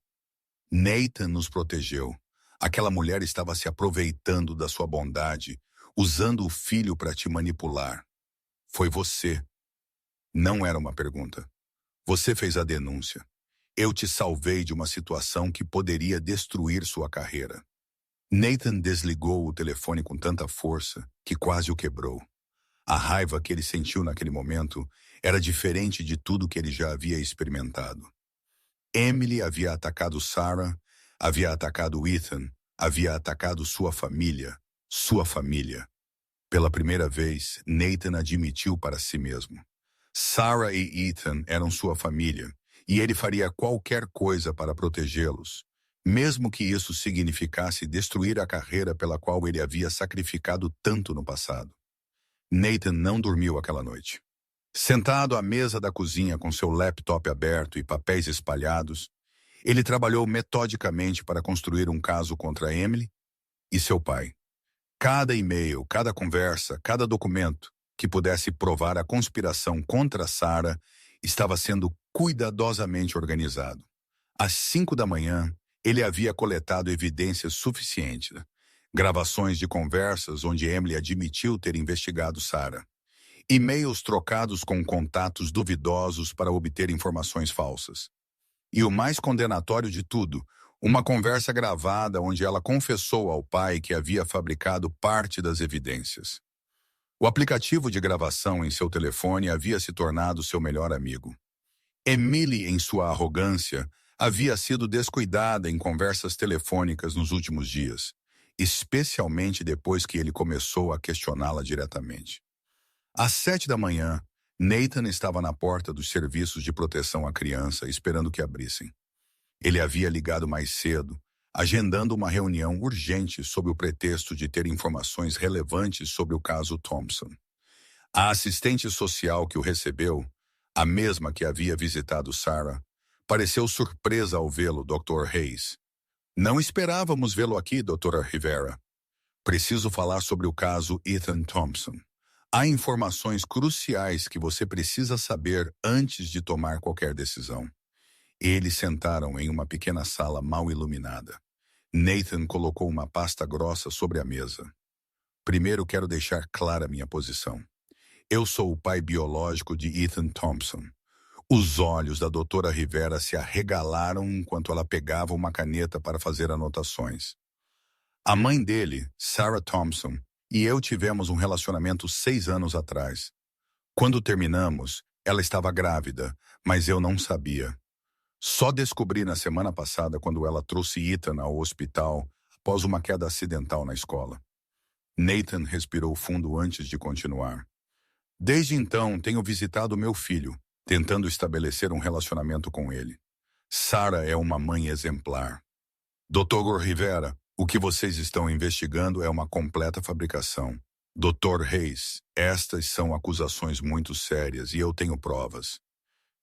Nathan nos protegeu. Aquela mulher estava se aproveitando da sua bondade, usando o filho para te manipular. Foi você. Não era uma pergunta. Você fez a denúncia. Eu te salvei de uma situação que poderia destruir sua carreira. Nathan desligou o telefone com tanta força que quase o quebrou. A raiva que ele sentiu naquele momento era diferente de tudo que ele já havia experimentado. Emily havia atacado Sarah, havia atacado Ethan, havia atacado sua família. Sua família. Pela primeira vez, Nathan admitiu para si mesmo. Sarah e Ethan eram sua família, e ele faria qualquer coisa para protegê-los, mesmo que isso significasse destruir a carreira pela qual ele havia sacrificado tanto no passado. Nathan não dormiu aquela noite. Sentado à mesa da cozinha com seu laptop aberto e papéis espalhados, ele trabalhou metodicamente para construir um caso contra Emily e seu pai. Cada e-mail, cada conversa, cada documento que pudesse provar a conspiração contra Sarah estava sendo cuidadosamente organizado. Às 5 da manhã, ele havia coletado evidências suficientes, gravações de conversas onde Emily admitiu ter investigado Sarah, e-mails trocados com contatos duvidosos para obter informações falsas. E o mais condenatório de tudo, uma conversa gravada onde ela confessou ao pai que havia fabricado parte das evidências. O aplicativo de gravação em seu telefone havia se tornado seu melhor amigo. Emily, em sua arrogância, havia sido descuidada em conversas telefônicas nos últimos dias, especialmente depois que ele começou a questioná-la diretamente. Às 7 da manhã, Nathan estava na porta dos serviços de proteção à criança esperando que abrissem. Ele havia ligado mais cedo, agendando uma reunião urgente sob o pretexto de ter informações relevantes sobre o caso Thompson. A assistente social que o recebeu, a mesma que havia visitado Sarah, pareceu surpresa ao vê-lo, Dr. Hayes. Não esperávamos vê-lo aqui, Dra. Rivera. Preciso falar sobre o caso Ethan Thompson. Há informações cruciais que você precisa saber antes de tomar qualquer decisão. Eles sentaram em uma pequena sala mal iluminada. Nathan colocou uma pasta grossa sobre a mesa. Primeiro quero deixar clara minha posição. Eu sou o pai biológico de Ethan Thompson. Os olhos da doutora Rivera se arregalaram enquanto ela pegava uma caneta para fazer anotações. A mãe dele, Sarah Thompson, e eu tivemos um relacionamento 6 anos atrás. Quando terminamos, ela estava grávida, mas eu não sabia. Só descobri na semana passada quando ela trouxe Ethan ao hospital após uma queda acidental na escola. Nathan respirou fundo antes de continuar. Desde então, tenho visitado meu filho, tentando estabelecer um relacionamento com ele. Sarah é uma mãe exemplar. Dr. Rivera, o que vocês estão investigando é uma completa fabricação. Dr. Hayes, estas são acusações muito sérias e eu tenho provas.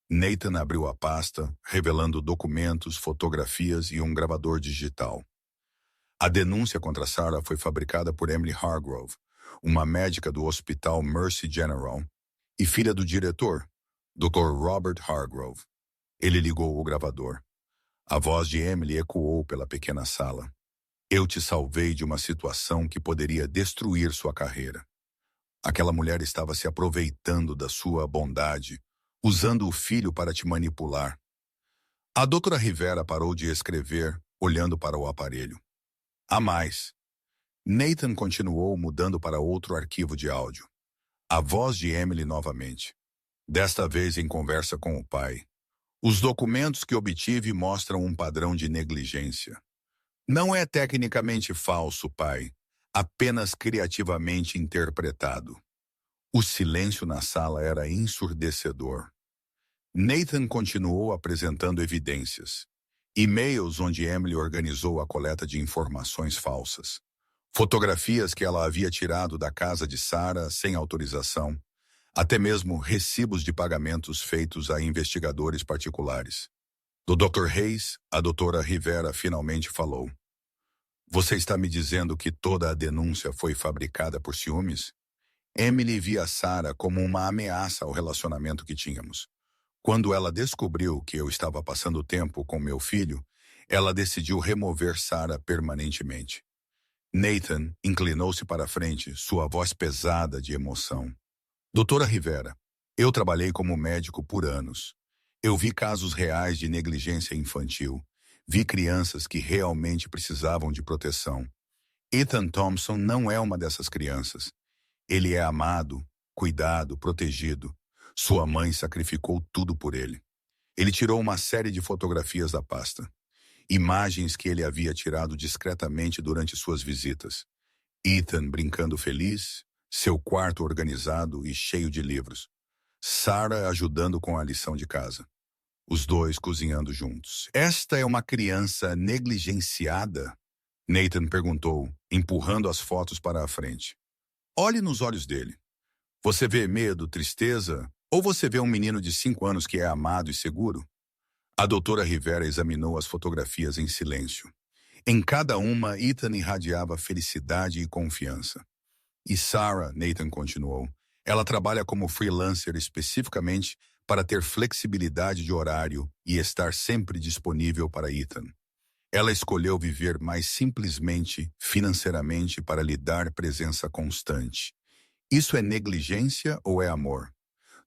Nathan abriu a pasta, revelando documentos, fotografias e um gravador digital. A denúncia contra Sarah foi fabricada por Emily Hargrove, uma médica do Hospital Mercy General e filha do diretor, Dr. Robert Hargrove. Ele ligou o gravador. A voz de Emily ecoou pela pequena sala. Eu te salvei de uma situação que poderia destruir sua carreira. Aquela mulher estava se aproveitando da sua bondade, usando o filho para te manipular. A doutora Rivera parou de escrever, olhando para o aparelho. Há mais. Nathan continuou mudando para outro arquivo de áudio. A voz de Emily novamente. Desta vez em conversa com o pai. Os documentos que obtive mostram um padrão de negligência. Não é tecnicamente falso, pai, apenas criativamente interpretado. O silêncio na sala era ensurdecedor. Nathan continuou apresentando evidências. E-mails onde Emily organizou a coleta de informações falsas. Fotografias que ela havia tirado da casa de Sarah sem autorização. Até mesmo recibos de pagamentos feitos a investigadores particulares. Do Dr. Hayes, a doutora Rivera finalmente falou. Você está me dizendo que toda a denúncia foi fabricada por ciúmes? Emily via Sarah como uma ameaça ao relacionamento que tínhamos. Quando ela descobriu que eu estava passando tempo com meu filho, ela decidiu remover Sarah permanentemente. Nathan inclinou-se para a frente, sua voz pesada de emoção. Doutora Rivera, eu trabalhei como médico por anos. Eu vi casos reais de negligência infantil. Vi crianças que realmente precisavam de proteção. Ethan Thompson não é uma dessas crianças. Ele é amado, cuidado, protegido. Sua mãe sacrificou tudo por ele. Ele tirou uma série de fotografias da pasta. Imagens que ele havia tirado discretamente durante suas visitas. Ethan brincando feliz, seu quarto organizado e cheio de livros. Sarah ajudando com a lição de casa. Os dois cozinhando juntos. Esta é uma criança negligenciada? Nathan perguntou, empurrando as fotos para a frente. Olhe nos olhos dele. Você vê medo, tristeza? Ou você vê um menino de 5 anos que é amado e seguro? A doutora Rivera examinou as fotografias em silêncio. Em cada uma, Ethan irradiava felicidade e confiança. E Sarah, Nathan continuou, ela trabalha como freelancer especificamente para ter flexibilidade de horário e estar sempre disponível para Ethan. Ela escolheu viver mais simplesmente, financeiramente, para lhe dar presença constante. Isso é negligência ou é amor?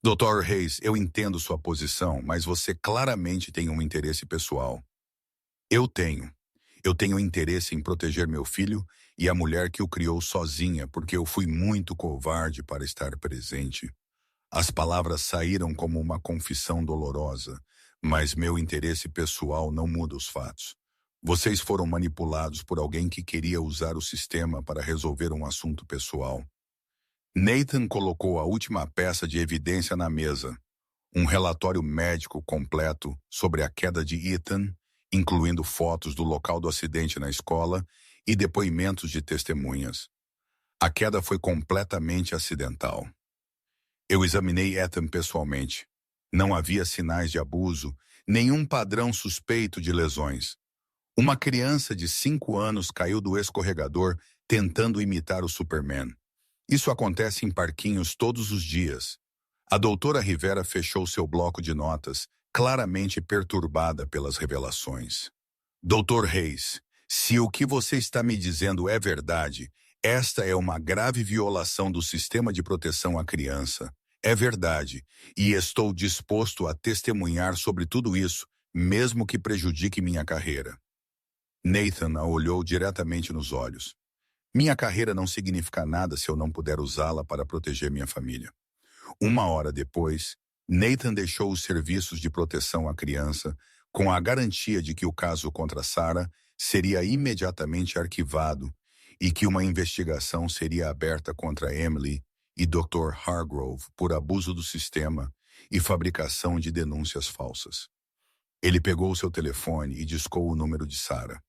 Dr. Hayes, eu entendo sua posição, mas você claramente tem um interesse pessoal. Eu tenho. Eu tenho interesse em proteger meu filho e a mulher que o criou sozinha, porque eu fui muito covarde para estar presente. As palavras saíram como uma confissão dolorosa, mas meu interesse pessoal não muda os fatos. Vocês foram manipulados por alguém que queria usar o sistema para resolver um assunto pessoal. Nathan colocou a última peça de evidência na mesa, um relatório médico completo sobre a queda de Ethan, incluindo fotos do local do acidente na escola e depoimentos de testemunhas. A queda foi completamente acidental. Eu examinei Ethan pessoalmente. Não havia sinais de abuso, nenhum padrão suspeito de lesões. Uma criança de 5 anos caiu do escorregador tentando imitar o Superman. Isso acontece em parquinhos todos os dias. A doutora Rivera fechou seu bloco de notas, claramente perturbada pelas revelações. Dr. Hayes, se o que você está me dizendo é verdade, esta é uma grave violação do sistema de proteção à criança. É verdade, e estou disposto a testemunhar sobre tudo isso, mesmo que prejudique minha carreira. Nathan a olhou diretamente nos olhos. Minha carreira não significa nada se eu não puder usá-la para proteger minha família. 1 hora depois, Nathan deixou os serviços de proteção à criança com a garantia de que o caso contra Sarah seria imediatamente arquivado e que uma investigação seria aberta contra Emily e Dr. Hargrove por abuso do sistema e fabricação de denúncias falsas. Ele pegou seu telefone e discou o número de Sarah.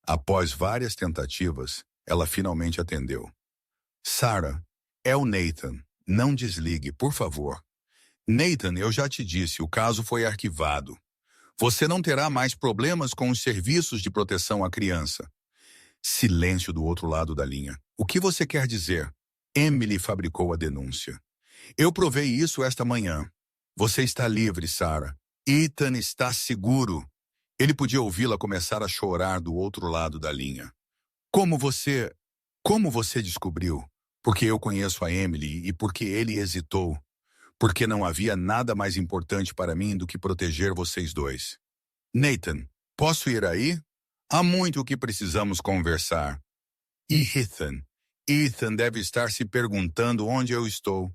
Após várias tentativas, ela finalmente atendeu. Sarah, é o Nathan. Não desligue, por favor. Nathan, eu já te disse, o caso foi arquivado. Você não terá mais problemas com os serviços de proteção à criança. Silêncio do outro lado da linha. O que você quer dizer? Emily fabricou a denúncia. Eu provei isso esta manhã. Você está livre, Sarah. Ethan está seguro. Ele podia ouvi-la começar a chorar do outro lado da linha. Como você descobriu? Porque eu conheço a Emily e porque ele hesitou. Porque não havia nada mais importante para mim do que proteger vocês dois. Nathan, posso ir aí? Há muito o que precisamos conversar. E Ethan deve estar se perguntando onde eu estou.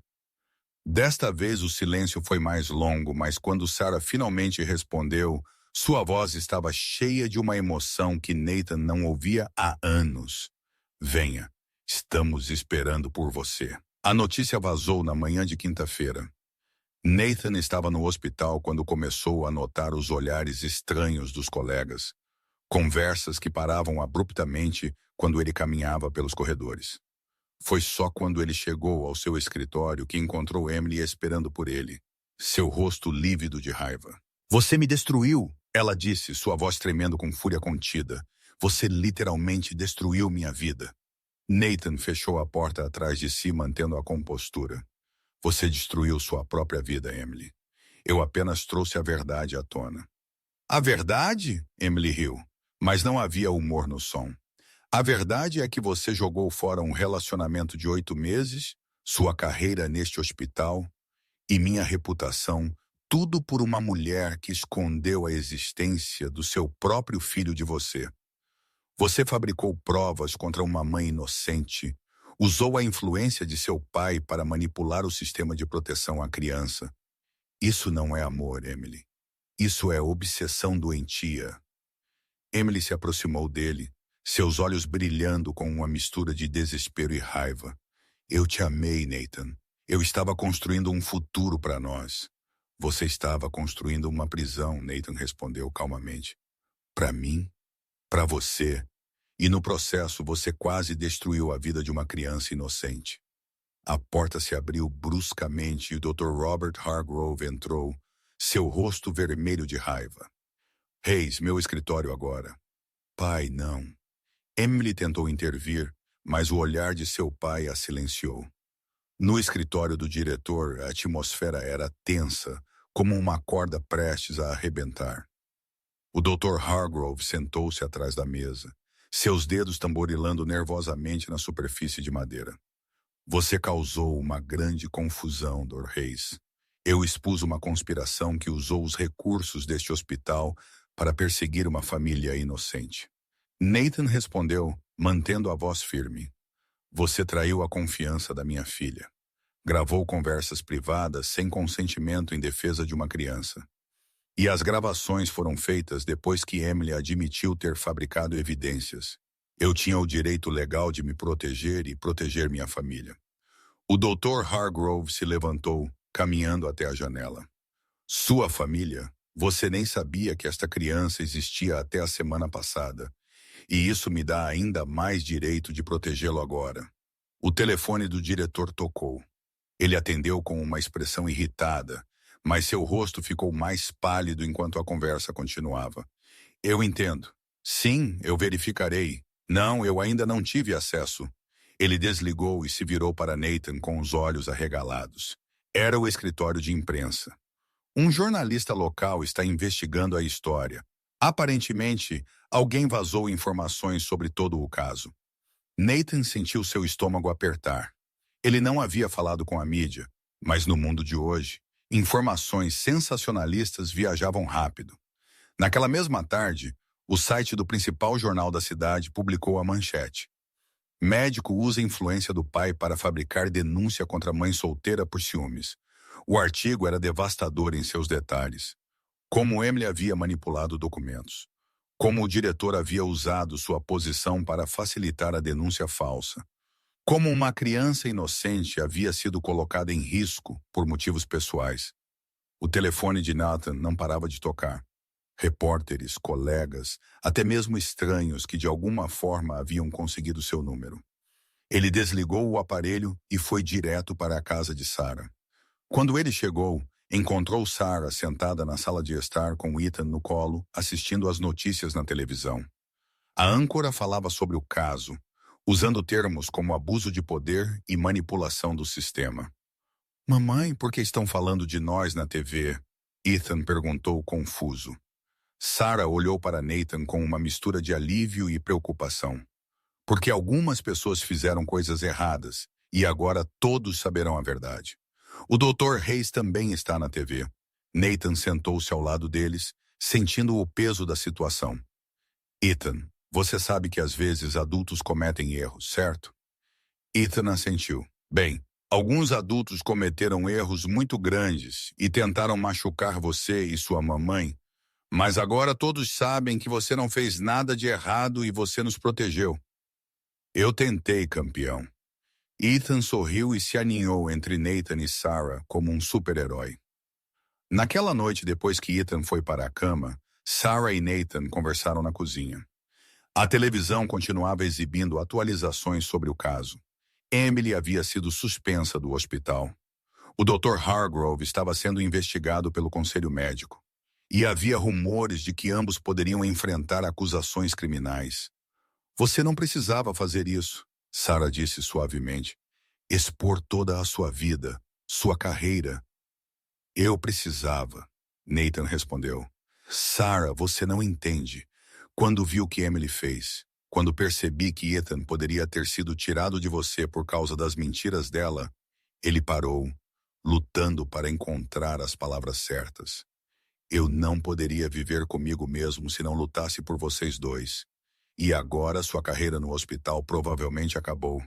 Desta vez o silêncio foi mais longo, mas quando Sarah finalmente respondeu, sua voz estava cheia de uma emoção que Nathan não ouvia há anos. Venha, estamos esperando por você. A notícia vazou na manhã de quinta-feira. Nathan estava no hospital quando começou a notar os olhares estranhos dos colegas, conversas que paravam abruptamente quando ele caminhava pelos corredores. Foi só quando ele chegou ao seu escritório que encontrou Emily esperando por ele, seu rosto lívido de raiva. Você me destruiu, ela disse, sua voz tremendo com fúria contida. Você literalmente destruiu minha vida. Nathan fechou a porta atrás de si, mantendo a compostura. Você destruiu sua própria vida, Emily. Eu apenas trouxe a verdade à tona. A verdade? Emily riu, mas não havia humor no som. A verdade é que você jogou fora um relacionamento de 8 meses, sua carreira neste hospital e minha reputação, tudo por uma mulher que escondeu a existência do seu próprio filho de você. Você fabricou provas contra uma mãe inocente, Usou a influência de seu pai para manipular o sistema de proteção à criança. Isso não é amor, Emily. Isso é obsessão doentia. Emily se aproximou dele, seus olhos brilhando com uma mistura de desespero e raiva. Eu te amei, Nathan. Eu estava construindo um futuro para nós. Você estava construindo uma prisão, Nathan respondeu calmamente. Para mim? Para você? E no processo você quase destruiu a vida de uma criança inocente. A porta se abriu bruscamente e o Dr. Robert Hargrove entrou, seu rosto vermelho de raiva. Reis, meu escritório agora. Pai, não. Emily tentou intervir, mas o olhar de seu pai a silenciou. No escritório do diretor, a atmosfera era tensa, como uma corda prestes a arrebentar. O Dr. Hargrove sentou-se atrás da mesa, seus dedos tamborilando nervosamente na superfície de madeira. Você causou uma grande confusão, Dr. Reis. Eu expus uma conspiração que usou os recursos deste hospital para perseguir uma família inocente. Nathan respondeu, mantendo a voz firme. Você traiu a confiança da minha filha. Gravou conversas privadas sem consentimento em defesa de uma criança. E as gravações foram feitas depois que Emily admitiu ter fabricado evidências. Eu tinha o direito legal de me proteger e proteger minha família. O Dr. Hargrove se levantou, caminhando até a janela. Sua família? Você nem sabia que esta criança existia até a semana passada. E isso me dá ainda mais direito de protegê-lo agora. O telefone do diretor tocou. Ele atendeu com uma expressão irritada, mas seu rosto ficou mais pálido enquanto a conversa continuava. Eu entendo. Sim, eu verificarei. Não, eu ainda não tive acesso. Ele desligou e se virou para Nathan com os olhos arregalados. Era o escritório de imprensa. Um jornalista local está investigando a história. Aparentemente, alguém vazou informações sobre todo o caso. Nathan sentiu seu estômago apertar. Ele não havia falado com a mídia, mas no mundo de hoje, informações sensacionalistas viajavam rápido. Naquela mesma tarde, o site do principal jornal da cidade publicou a manchete. Médico usa influência do pai para fabricar denúncia contra mãe solteira por ciúmes. O artigo era devastador em seus detalhes. Como Emily havia manipulado documentos. Como o diretor havia usado sua posição para facilitar a denúncia falsa. Como uma criança inocente havia sido colocada em risco por motivos pessoais. O telefone de Nathan não parava de tocar. Repórteres, colegas, até mesmo estranhos que de alguma forma haviam conseguido seu número. Ele desligou o aparelho e foi direto para a casa de Sarah. Quando ele chegou, encontrou Sarah sentada na sala de estar com Ethan no colo, assistindo às notícias na televisão. A âncora falava sobre o caso, usando termos como abuso de poder e manipulação do sistema. Mamãe, por que estão falando de nós na TV? Ethan perguntou confuso. Sarah olhou para Nathan com uma mistura de alívio e preocupação. Porque algumas pessoas fizeram coisas erradas e agora todos saberão a verdade. O Dr. Reis também está na TV. Nathan sentou-se ao lado deles, sentindo o peso da situação. Ethan, você sabe que às vezes adultos cometem erros, certo? Ethan assentiu. Bem, alguns adultos cometeram erros muito grandes e tentaram machucar você e sua mamãe. Mas agora todos sabem que você não fez nada de errado e você nos protegeu. Eu tentei, campeão. Ethan sorriu e se aninhou entre Nathan e Sarah como um super-herói. Naquela noite, depois que Ethan foi para a cama, Sarah e Nathan conversaram na cozinha. A televisão continuava exibindo atualizações sobre o caso. Emily havia sido suspensa do hospital. O Dr. Hargrove estava sendo investigado pelo conselho médico. E havia rumores de que ambos poderiam enfrentar acusações criminais. Você não precisava fazer isso, Sarah disse suavemente. Expor toda a sua vida, sua carreira. Eu precisava, Nathan respondeu. Sarah, você não entende. Quando vi o que Emily fez, quando percebi que Ethan poderia ter sido tirado de você por causa das mentiras dela, ele parou, lutando para encontrar as palavras certas. Eu não poderia viver comigo mesmo se não lutasse por vocês dois. E agora sua carreira no hospital provavelmente acabou.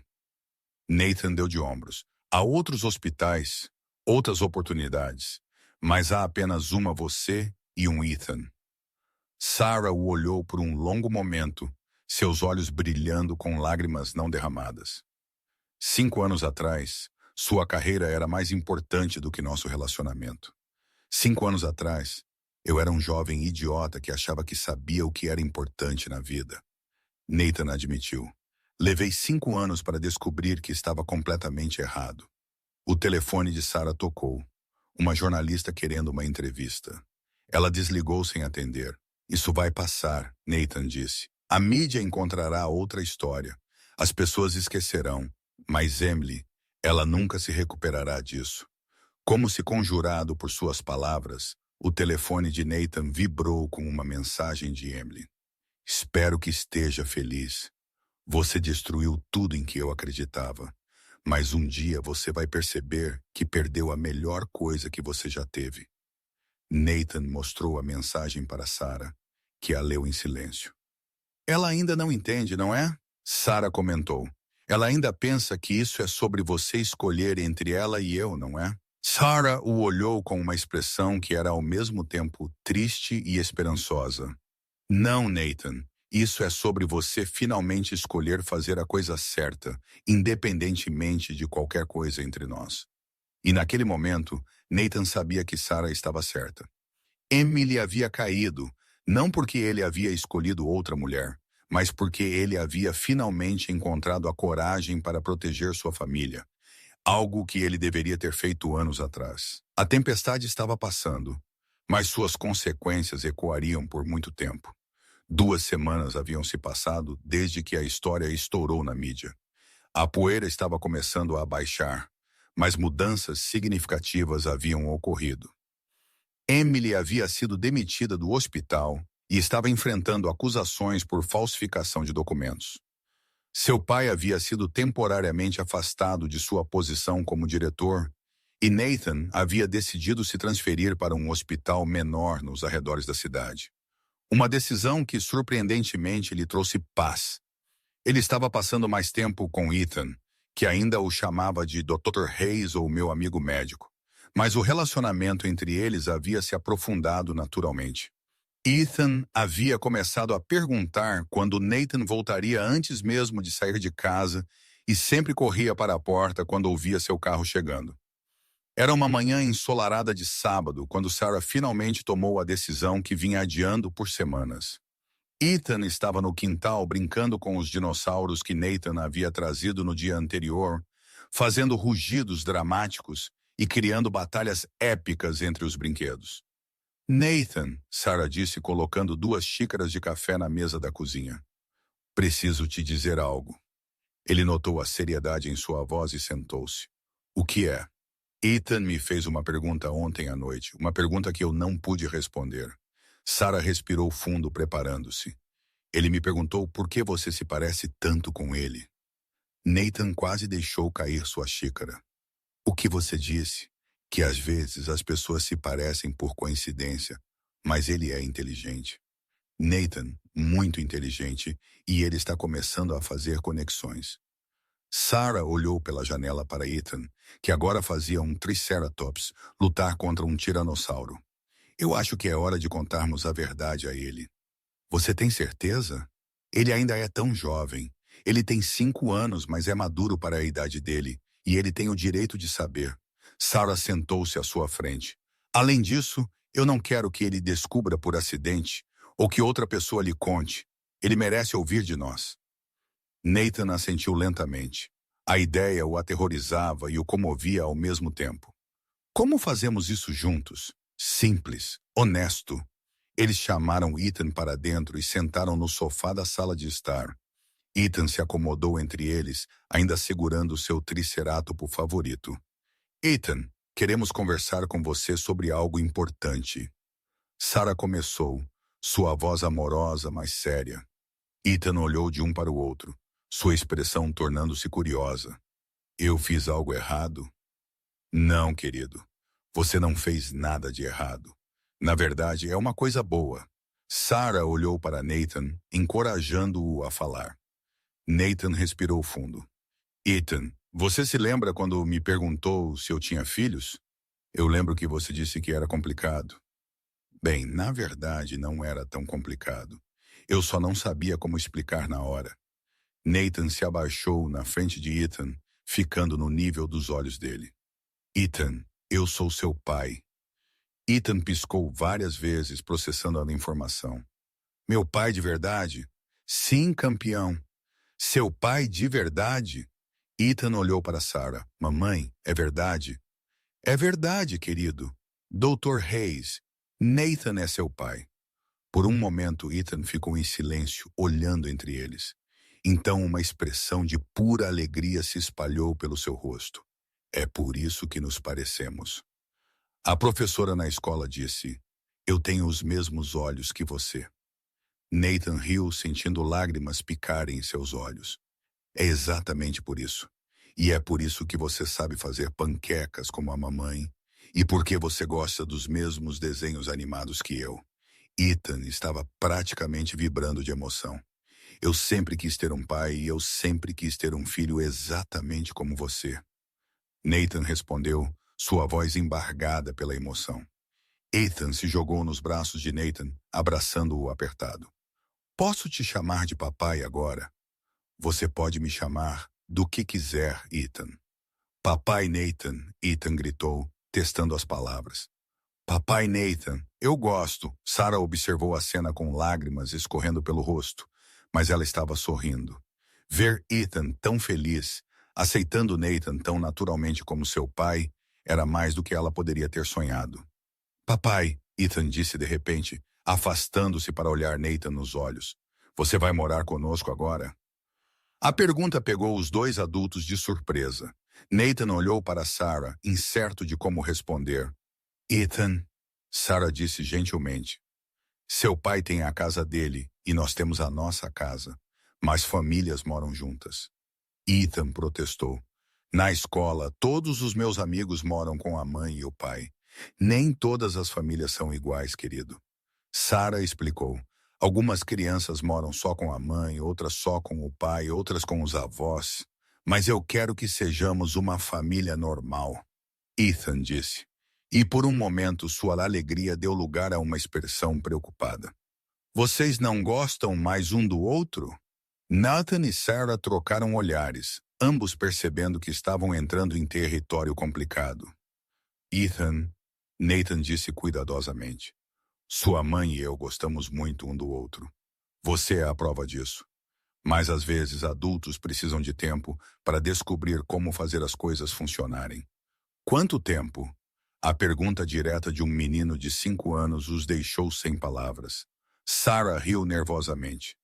Nathan deu de ombros. Há outros hospitais, outras oportunidades, mas há apenas uma você e um Ethan. Sarah o olhou por um longo momento, seus olhos brilhando com lágrimas não derramadas. 5 anos atrás, sua carreira era mais importante do que nosso relacionamento. 5 anos atrás, eu era um jovem idiota que achava que sabia o que era importante na vida. Nathan admitiu. Levei 5 anos para descobrir que estava completamente errado. O telefone de Sarah tocou. Uma jornalista querendo uma entrevista. Ela desligou sem atender. Isso vai passar, Nathan disse. A mídia encontrará outra história. As pessoas esquecerão. Mas Emily, ela nunca se recuperará disso. Como se conjurado por suas palavras, o telefone de Nathan vibrou com uma mensagem de Emily. Espero que esteja feliz. Você destruiu tudo em que eu acreditava. Mas um dia você vai perceber que perdeu a melhor coisa que você já teve. Nathan mostrou a mensagem para Sarah, que a leu em silêncio. Ela ainda não entende, não é? Sarah comentou. Ela ainda pensa que isso é sobre você escolher entre ela e eu, não é? Sarah o olhou com uma expressão que era ao mesmo tempo triste e esperançosa. Não, Nathan. Isso é sobre você finalmente escolher fazer a coisa certa, independentemente de qualquer coisa entre nós. E naquele momento, Nathan sabia que Sarah estava certa. Emily havia caído, não porque ele havia escolhido outra mulher, mas porque ele havia finalmente encontrado a coragem para proteger sua família. Algo que ele deveria ter feito anos atrás. A tempestade estava passando, mas suas consequências ecoariam por muito tempo. 2 semanas haviam se passado desde que a história estourou na mídia. A poeira estava começando a baixar, mas mudanças significativas haviam ocorrido. Emily havia sido demitida do hospital e estava enfrentando acusações por falsificação de documentos. Seu pai havia sido temporariamente afastado de sua posição como diretor e Nathan havia decidido se transferir para um hospital menor nos arredores da cidade. Uma decisão que surpreendentemente lhe trouxe paz. Ele estava passando mais tempo com Ethan, que ainda o chamava de Dr. Hayes ou meu amigo médico, mas o relacionamento entre eles havia se aprofundado naturalmente. Ethan havia começado a perguntar quando Nathan voltaria antes mesmo de sair de casa e sempre corria para a porta quando ouvia seu carro chegando. Era uma manhã ensolarada de sábado quando Sarah finalmente tomou a decisão que vinha adiando por semanas. Ethan estava no quintal brincando com os dinossauros que Nathan havia trazido no dia anterior, fazendo rugidos dramáticos e criando batalhas épicas entre os brinquedos. Nathan, Sarah disse colocando 2 xícaras de café na mesa da cozinha. Preciso te dizer algo. Ele notou a seriedade em sua voz e sentou-se. O que é? Ethan me fez uma pergunta ontem à noite, uma pergunta que eu não pude responder. Sarah respirou fundo, preparando-se. Ele me perguntou por que você se parece tanto com ele. Nathan quase deixou cair sua xícara. O que você disse? Que às vezes as pessoas se parecem por coincidência, mas ele é inteligente. Nathan, muito inteligente, e ele está começando a fazer conexões. Sarah olhou pela janela para Ethan, que agora fazia um triceratops lutar contra um tiranossauro. Eu acho que é hora de contarmos a verdade a ele. Você tem certeza? Ele ainda é tão jovem. Ele tem 5 anos, mas é maduro para a idade dele, e ele tem o direito de saber. Sarah sentou-se à sua frente. Além disso, eu não quero que ele descubra por acidente, ou que outra pessoa lhe conte. Ele merece ouvir de nós. Nathan assentiu lentamente. A ideia o aterrorizava e o comovia ao mesmo tempo. Como fazemos isso juntos? Simples, honesto. Eles chamaram Ethan para dentro e sentaram no sofá da sala de estar. Ethan se acomodou entre eles, ainda segurando seu tricerátopo favorito. Ethan, queremos conversar com você sobre algo importante. Sarah começou, sua voz amorosa, mas séria. Ethan olhou de um para o outro, sua expressão tornando-se curiosa. Eu fiz algo errado? Não, querido. Você não fez nada de errado. Na verdade, é uma coisa boa. Sarah olhou para Nathan, encorajando-o a falar. Nathan respirou fundo. Ethan, Você se lembra quando me perguntou se eu tinha filhos? Eu lembro que você disse que era complicado. Bem, na verdade não era tão complicado. Eu só não sabia como explicar na hora. Nathan se abaixou na frente de Ethan, ficando no nível dos olhos dele. Ethan, eu sou seu pai. Ethan piscou várias vezes, processando a informação. Meu pai de verdade? Sim, campeão. Seu pai de verdade? Ethan olhou para Sarah. Mamãe, é verdade? É verdade, querido. Doutor Hayes, Nathan é seu pai. Por um momento, Ethan ficou em silêncio, olhando entre eles. Então, uma expressão de pura alegria se espalhou pelo seu rosto. É por isso que nos parecemos. A professora na escola disse, eu tenho os mesmos olhos que você. Nathan riu, sentindo lágrimas picarem em seus olhos. É exatamente por isso. E é por isso que você sabe fazer panquecas como a mamãe, e porque você gosta dos mesmos desenhos animados que eu. Ethan estava praticamente vibrando de emoção. Eu sempre quis ter um pai e eu sempre quis ter um filho exatamente como você. Nathan respondeu, sua voz embargada pela emoção. Ethan se jogou nos braços de Nathan, abraçando-o apertado. Posso te chamar de papai agora? Você pode me chamar do que quiser, Ethan. Papai Nathan, Ethan gritou, testando as palavras. Papai Nathan, eu gosto. Sarah observou a cena com lágrimas escorrendo pelo rosto, mas ela estava sorrindo. Ver Ethan tão feliz, aceitando Nathan tão naturalmente como seu pai, era mais do que ela poderia ter sonhado. Papai, Ethan disse de repente, afastando-se para olhar Nathan nos olhos. Você vai morar conosco agora? A pergunta pegou os dois adultos de surpresa. Nathan olhou para Sarah, incerto de como responder. Ethan, Sarah disse gentilmente. Seu pai tem a casa dele e nós temos a nossa casa, mas famílias moram juntas. Ethan protestou. Na escola, todos os meus amigos moram com a mãe e o pai. Nem todas as famílias são iguais, querido. Sarah explicou. Algumas crianças moram só com a mãe, outras só com o pai, outras com os avós. Mas eu quero que sejamos uma família normal. Ethan disse. E por um momento sua alegria deu lugar a uma expressão preocupada. Vocês não gostam mais um do outro? Nathan e Sarah trocaram olhares, ambos percebendo que estavam entrando em território complicado. Ethan, Nathan disse cuidadosamente. Sua mãe e eu gostamos muito um do outro. Você é a prova disso. Mas às vezes adultos precisam de tempo para descobrir como fazer as coisas funcionarem. Quanto tempo? A pergunta direta de um menino de 5 anos os deixou sem palavras. Sarah riu nervosamente.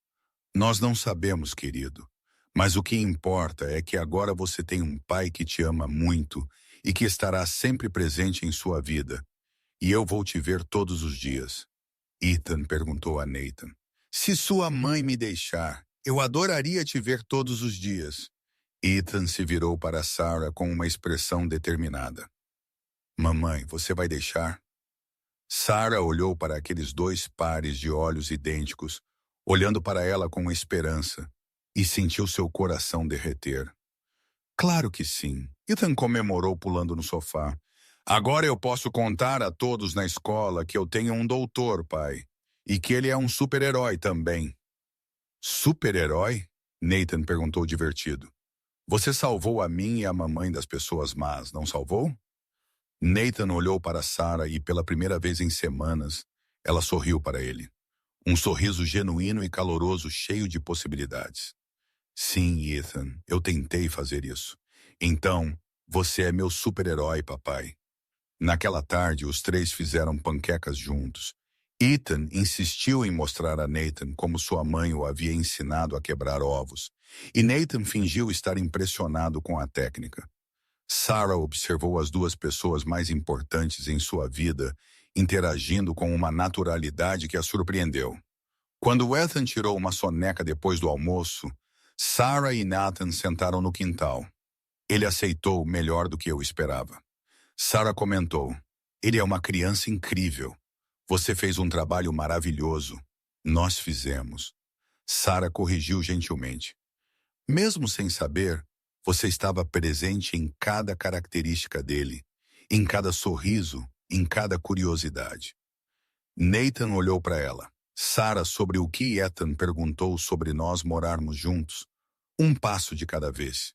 Nós não sabemos, querido. Mas o que importa é que agora você tem um pai que te ama muito e que estará sempre presente em sua vida. E eu vou te ver todos os dias. Ethan perguntou a Nathan. Se sua mãe me deixar, eu adoraria te ver todos os dias. Ethan se virou para Sarah com uma expressão determinada. Mamãe, você vai deixar? Sarah olhou para aqueles dois pares de olhos idênticos, olhando para ela com esperança, e sentiu seu coração derreter. Claro que sim. Ethan comemorou pulando no sofá. Agora eu posso contar a todos na escola que eu tenho um doutor, pai, e que ele é um super-herói também. Super-herói? Nathan perguntou divertido. Você salvou a mim e a mamãe das pessoas más, não salvou? Nathan olhou para Sarah e, pela primeira vez em semanas, ela sorriu para ele. Um sorriso genuíno e caloroso, cheio de possibilidades. Sim, Ethan, eu tentei fazer isso. Então, você é meu super-herói, papai. Naquela tarde, os três fizeram panquecas juntos. Ethan insistiu em mostrar a Nathan como sua mãe o havia ensinado a quebrar ovos, e Nathan fingiu estar impressionado com a técnica. Sarah observou as duas pessoas mais importantes em sua vida interagindo com uma naturalidade que a surpreendeu. Quando Ethan tirou uma soneca depois do almoço, Sarah e Nathan sentaram no quintal. Ele aceitou melhor do que eu esperava. Sarah comentou, ele é uma criança incrível. Você fez um trabalho maravilhoso. Nós fizemos. Sarah corrigiu gentilmente. Mesmo sem saber, Você estava presente em cada característica dele, em cada sorriso, em cada curiosidade. Nathan olhou para ela. Sarah, sobre o que Ethan perguntou sobre nós morarmos juntos. Um passo de cada vez.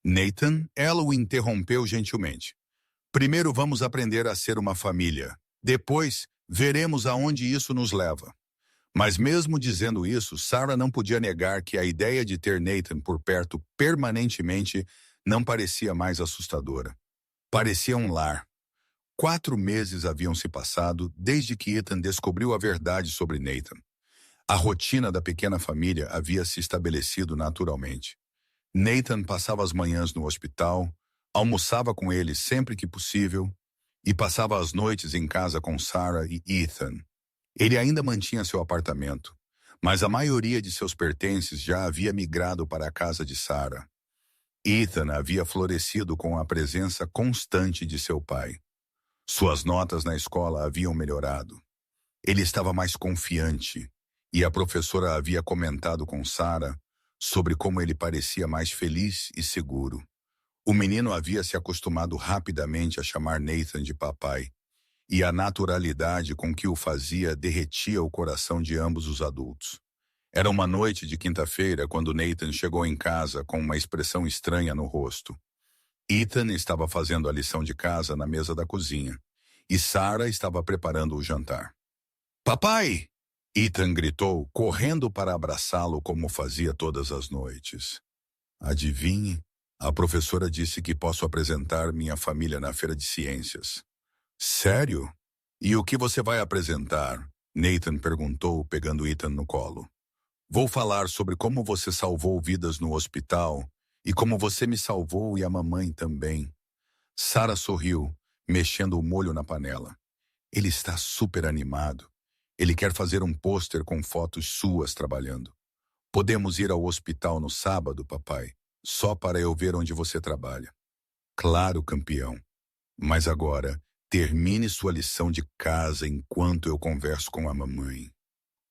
Nathan, ela o interrompeu gentilmente. Primeiro vamos aprender a ser uma família. Depois, veremos aonde isso nos leva. Mas mesmo dizendo isso, Sarah não podia negar que a ideia de ter Nathan por perto permanentemente não parecia mais assustadora. Parecia um lar. 4 meses haviam se passado desde que Ethan descobriu a verdade sobre Nathan. A rotina da pequena família havia se estabelecido naturalmente. Nathan passava as manhãs no hospital, almoçava com ele sempre que possível e passava as noites em casa com Sarah e Ethan. Ele ainda mantinha seu apartamento, mas a maioria de seus pertences já havia migrado para a casa de Sarah. Ethan havia florescido com a presença constante de seu pai. Suas notas na escola haviam melhorado. Ele estava mais confiante, e a professora havia comentado com Sarah sobre como ele parecia mais feliz e seguro. O menino havia se acostumado rapidamente a chamar Nathan de papai, e a naturalidade com que o fazia derretia o coração de ambos os adultos. Era uma noite de quinta-feira quando Nathan chegou em casa com uma expressão estranha no rosto. Ethan estava fazendo a lição de casa na mesa da cozinha, e Sarah estava preparando o jantar. Papai! Ethan gritou, correndo para abraçá-lo como fazia todas as noites. Adivinhe, a professora disse que posso apresentar minha família na feira de ciências. Sério? E o que você vai apresentar? Nathan perguntou, pegando Ethan no colo. Vou falar sobre como você salvou vidas no hospital e como você me salvou e a mamãe também. Sarah sorriu, mexendo o molho na panela. Ele está super animado. Ele quer fazer um pôster com fotos suas trabalhando. Podemos ir ao hospital no sábado, papai, só para eu ver onde você trabalha. Claro, campeão. Mas agora, termine sua lição de casa enquanto eu converso com a mamãe.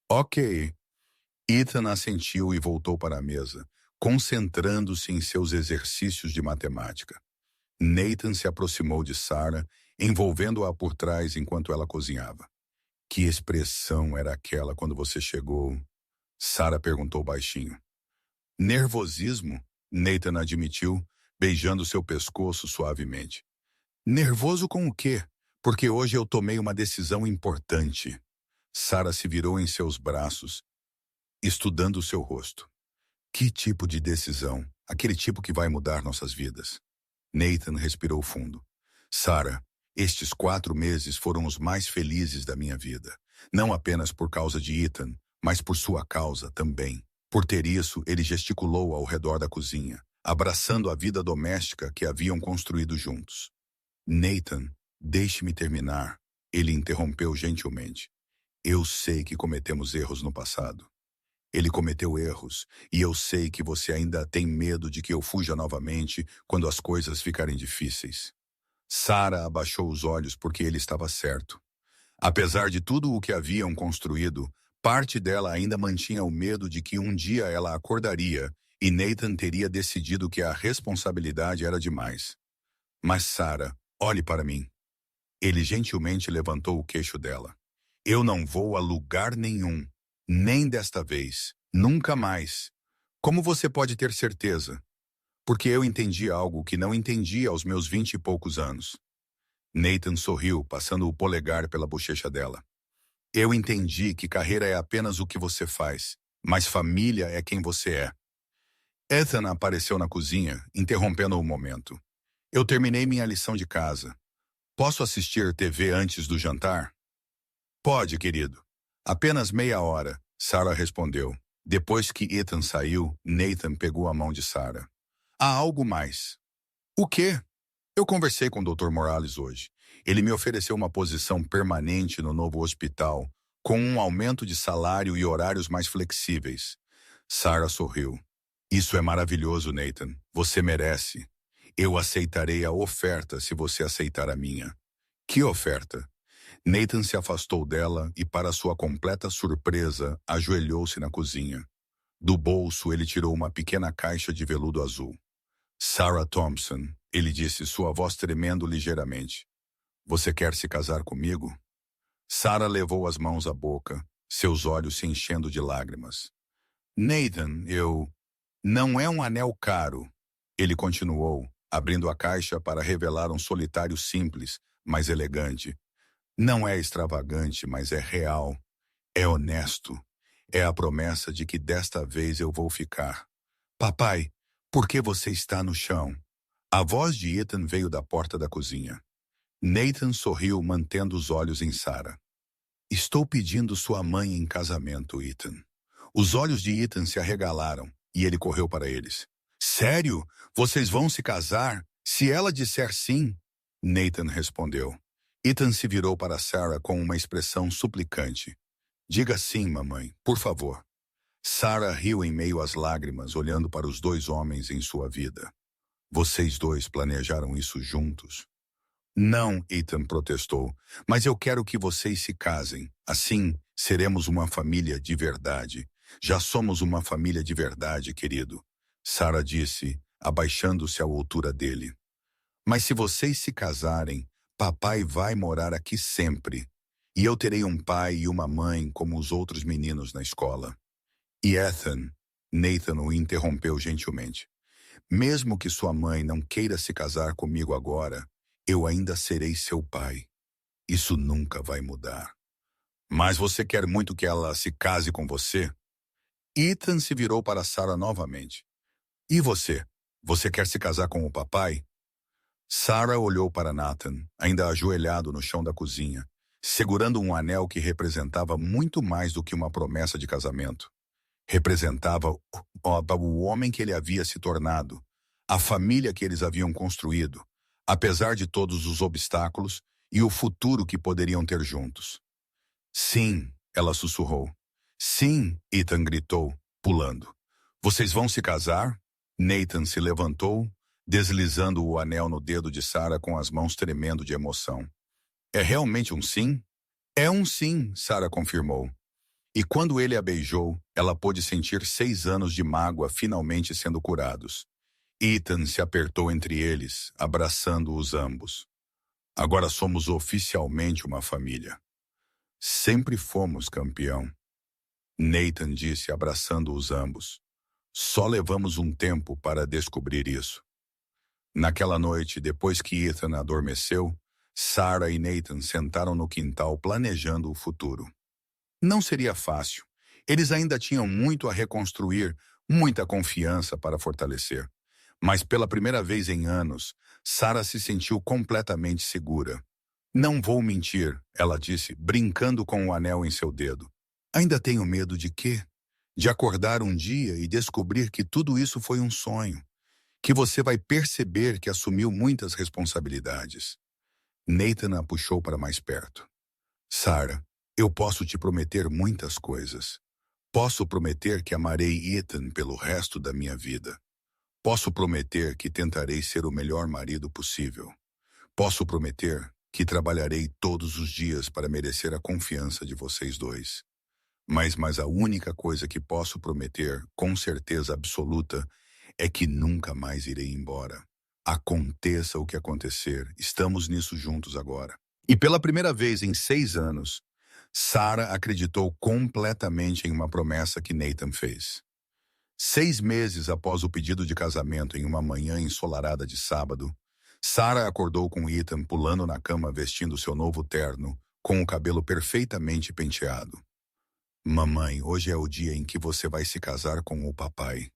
Ok. Ethan assentiu e voltou para a mesa, concentrando-se em seus exercícios de matemática. Nathan se aproximou de Sarah, envolvendo-a por trás enquanto ela cozinhava. Que expressão era aquela quando você chegou? Sarah perguntou baixinho. Nervosismo? Nathan admitiu, beijando seu pescoço suavemente. Nervoso com o quê? Porque hoje eu tomei uma decisão importante. Sarah se virou em seus braços, estudando seu rosto. Que tipo de decisão? Aquele tipo que vai mudar nossas vidas. Nathan respirou fundo. Sarah, estes 4 meses foram os mais felizes da minha vida. Não apenas por causa de Ethan, mas por sua causa também. Por ter isso, ele gesticulou ao redor da cozinha, abraçando a vida doméstica que haviam construído juntos. Nathan, deixe-me terminar. Ele interrompeu gentilmente. Eu sei que cometemos erros no passado. Ele cometeu erros, e eu sei que você ainda tem medo de que eu fuja novamente quando as coisas ficarem difíceis. Sarah abaixou os olhos porque ele estava certo. Apesar de tudo o que haviam construído, parte dela ainda mantinha o medo de que um dia ela acordaria e Nathan teria decidido que a responsabilidade era demais. Mas Sarah, olhe para mim. Ele gentilmente levantou o queixo dela. Eu não vou a lugar nenhum. Nem desta vez. Nunca mais. Como você pode ter certeza? Porque eu entendi algo que não entendi aos meus 20 e poucos anos. Nathan sorriu, passando o polegar pela bochecha dela. Eu entendi que carreira é apenas o que você faz, mas família é quem você é. Ethan apareceu na cozinha, interrompendo o momento. Eu terminei minha lição de casa. Posso assistir TV antes do jantar? Pode, querido. Apenas meia hora, Sarah respondeu. Depois que Ethan saiu, Nathan pegou a mão de Sarah. Há algo mais. O quê? Eu conversei com o Dr. Morales hoje. Ele me ofereceu uma posição permanente no novo hospital, com um aumento de salário e horários mais flexíveis. Sarah sorriu. Isso é maravilhoso, Nathan. Você merece. Eu aceitarei a oferta se você aceitar a minha. Que oferta? Nathan se afastou dela e, para sua completa surpresa, ajoelhou-se na cozinha. Do bolso, ele tirou uma pequena caixa de veludo azul. Sarah Thompson, ele disse, sua voz tremendo ligeiramente. Você quer se casar comigo? Sarah levou as mãos à boca, seus olhos se enchendo de lágrimas. Nathan, Não é um anel caro. Ele continuou, abrindo a caixa para revelar um solitário simples, mas elegante. Não é extravagante, mas é real. É honesto. É a promessa de que desta vez eu vou ficar. Papai, por que você está no chão? A voz de Ethan veio da porta da cozinha. Nathan sorriu, mantendo os olhos em Sarah. Estou pedindo sua mãe em casamento, Ethan. Os olhos de Ethan se arregalaram e ele correu para eles. Sério? Vocês vão se casar? Se ela disser sim, Nathan respondeu. Ethan se virou para Sarah com uma expressão suplicante. Diga sim, mamãe, por favor. Sarah riu em meio às lágrimas, olhando para os dois homens em sua vida. Vocês dois planejaram isso juntos? Não, Ethan protestou, mas eu quero que vocês se casem. Assim, seremos uma família de verdade. Já somos uma família de verdade, querido. Sarah disse, abaixando-se à altura dele. Mas se vocês se casarem, papai vai morar aqui sempre. E eu terei um pai e uma mãe como os outros meninos na escola. E Ethan, Nathan o interrompeu gentilmente. Mesmo que sua mãe não queira se casar comigo agora, eu ainda serei seu pai. Isso nunca vai mudar. Mas você quer muito que ela se case com você? Ethan se virou para Sarah novamente. E você? Você quer se casar com o papai? Sarah olhou para Nathan, ainda ajoelhado no chão da cozinha, segurando um anel que representava muito mais do que uma promessa de casamento. Representava o homem que ele havia se tornado, a família que eles haviam construído, apesar de todos os obstáculos e o futuro que poderiam ter juntos. Sim, ela sussurrou. Sim, Ethan gritou, pulando. Vocês vão se casar? Nathan se levantou, deslizando o anel no dedo de Sarah com as mãos tremendo de emoção. É realmente um sim? É um sim, Sarah confirmou. E quando ele a beijou, ela pôde sentir 6 anos de mágoa finalmente sendo curados. Ethan se apertou entre eles, abraçando-os ambos. Agora somos oficialmente uma família. Sempre fomos, campeão. Nathan disse, abraçando-os ambos. Só levamos um tempo para descobrir isso. Naquela noite, depois que Ethan adormeceu, Sarah e Nathan sentaram no quintal planejando o futuro. Não seria fácil. Eles ainda tinham muito a reconstruir, muita confiança para fortalecer. Mas pela primeira vez em anos, Sarah se sentiu completamente segura. Não vou mentir, ela disse, brincando com o anel em seu dedo. Ainda tenho medo de quê? De acordar um dia e descobrir que tudo isso foi um sonho. Que você vai perceber que assumiu muitas responsabilidades. Nathan a puxou para mais perto. Sarah, eu posso te prometer muitas coisas. Posso prometer que amarei Ethan pelo resto da minha vida. Posso prometer que tentarei ser o melhor marido possível. Posso prometer que trabalharei todos os dias para merecer a confiança de vocês dois. Mas a única coisa que posso prometer, com certeza absoluta, é que nunca mais irei embora. Aconteça o que acontecer, estamos nisso juntos agora. E pela primeira vez em 6 anos, Sarah acreditou completamente em uma promessa que Nathan fez. 6 meses após o pedido de casamento em uma manhã ensolarada de sábado, Sarah acordou com Ethan pulando na cama vestindo seu novo terno, com o cabelo perfeitamente penteado. Mamãe, hoje é o dia em que você vai se casar com o papai.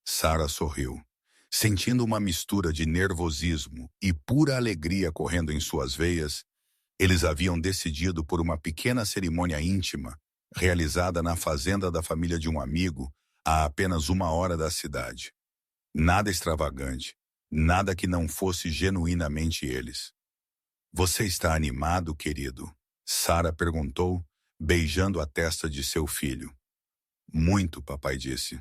Sarah sorriu, sentindo uma mistura de nervosismo e pura alegria correndo em suas veias. Eles haviam decidido por uma pequena cerimônia íntima, realizada na fazenda da família de um amigo, a apenas 1 hora da cidade. Nada extravagante, nada que não fosse genuinamente eles. Você está animado, querido? Sarah perguntou, beijando a testa de seu filho. Muito, papai disse.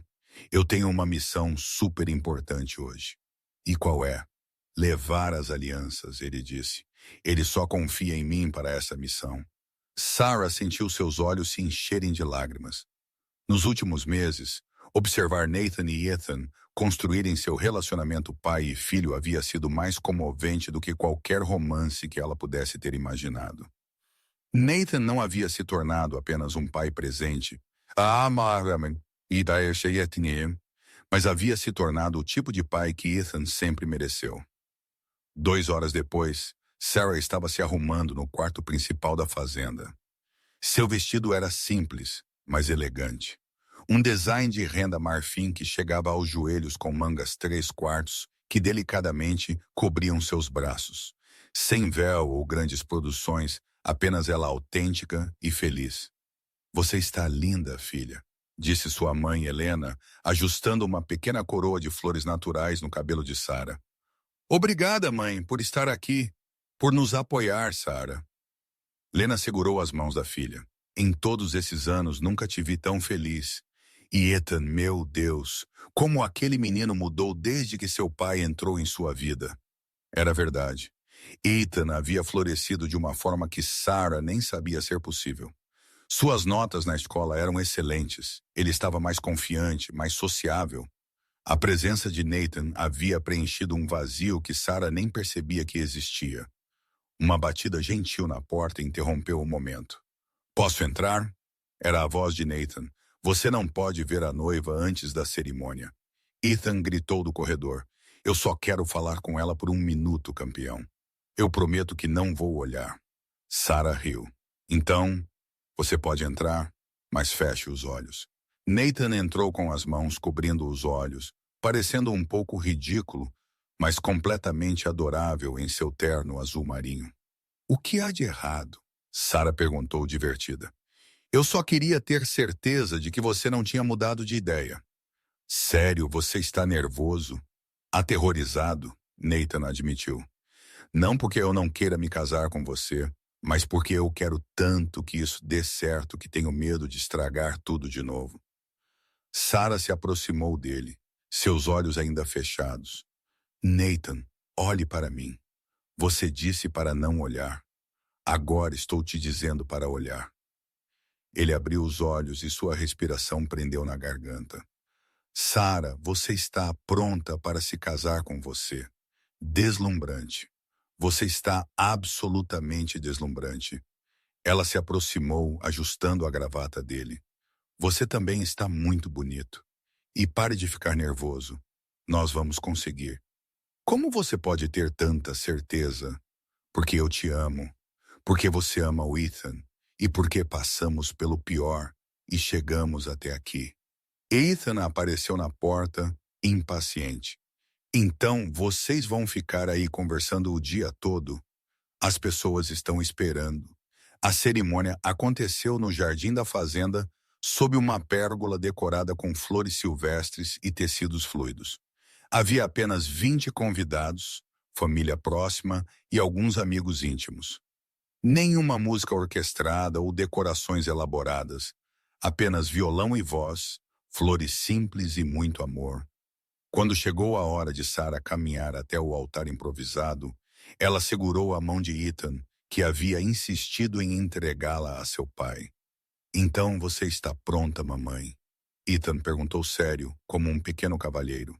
Eu tenho uma missão super importante hoje. E qual é? Levar as alianças, ele disse. Ele só confia em mim para essa missão. Sarah sentiu seus olhos se encherem de lágrimas. Nos últimos meses, observar Nathan e Ethan Construírem seu relacionamento pai e filho havia sido mais comovente do que qualquer romance que ela pudesse ter imaginado. Nathan não havia se tornado apenas um pai presente, mas havia se tornado o tipo de pai que Ethan sempre mereceu. 2 horas depois, Sarah estava se arrumando no quarto principal da fazenda. Seu vestido era simples, mas elegante. Um design de renda marfim que chegava aos joelhos com mangas 3/4 que delicadamente cobriam seus braços. Sem véu ou grandes produções, apenas ela autêntica e feliz. Você está linda, filha, disse sua mãe, Helena, ajustando uma pequena coroa de flores naturais no cabelo de Sarah. Obrigada, mãe, por estar aqui, por nos apoiar, Sarah. Lena segurou as mãos da filha. Em todos esses anos nunca te vi tão feliz. E Ethan, meu Deus, como aquele menino mudou desde que seu pai entrou em sua vida. Era verdade. Ethan havia florescido de uma forma que Sarah nem sabia ser possível. Suas notas na escola eram excelentes. Ele estava mais confiante, mais sociável. A presença de Nathan havia preenchido um vazio que Sarah nem percebia que existia. Uma batida gentil na porta interrompeu o momento. Posso entrar? Era a voz de Nathan. Você não pode ver a noiva antes da cerimônia. Ethan gritou do corredor. Eu só quero falar com ela por 1 minuto, campeão. Eu prometo que não vou olhar. Sarah riu. Então, você pode entrar, mas feche os olhos. Nathan entrou com as mãos cobrindo os olhos, parecendo um pouco ridículo, mas completamente adorável em seu terno azul marinho. O que há de errado? Sarah perguntou divertida. Eu só queria ter certeza de que você não tinha mudado de ideia. Sério, você está nervoso? Aterrorizado? Nathan admitiu. Não porque eu não queira me casar com você, mas porque eu quero tanto que isso dê certo que tenho medo de estragar tudo de novo. Sarah se aproximou dele, seus olhos ainda fechados. Nathan, olhe para mim. Você disse para não olhar. Agora estou te dizendo para olhar. Ele abriu os olhos e sua respiração prendeu na garganta. Sarah, você está pronta para se casar com você. Deslumbrante. Você está absolutamente deslumbrante. Ela se aproximou, ajustando a gravata dele. Você também está muito bonito. E pare de ficar nervoso. Nós vamos conseguir. Como você pode ter tanta certeza? Porque eu te amo. Porque você ama o Ethan. E porque passamos pelo pior e chegamos até aqui. Ethan apareceu na porta, impaciente. Então, vocês vão ficar aí conversando o dia todo? As pessoas estão esperando. A cerimônia aconteceu no jardim da fazenda, sob uma pérgola decorada com flores silvestres e tecidos fluidos. Havia apenas 20 convidados, família próxima e alguns amigos íntimos. Nenhuma música orquestrada ou decorações elaboradas, apenas violão e voz, flores simples e muito amor. Quando chegou a hora de Sarah caminhar até o altar improvisado, ela segurou a mão de Ethan, que havia insistido em entregá-la a seu pai. Então você está pronta, mamãe? Ethan perguntou sério, como um pequeno cavalheiro.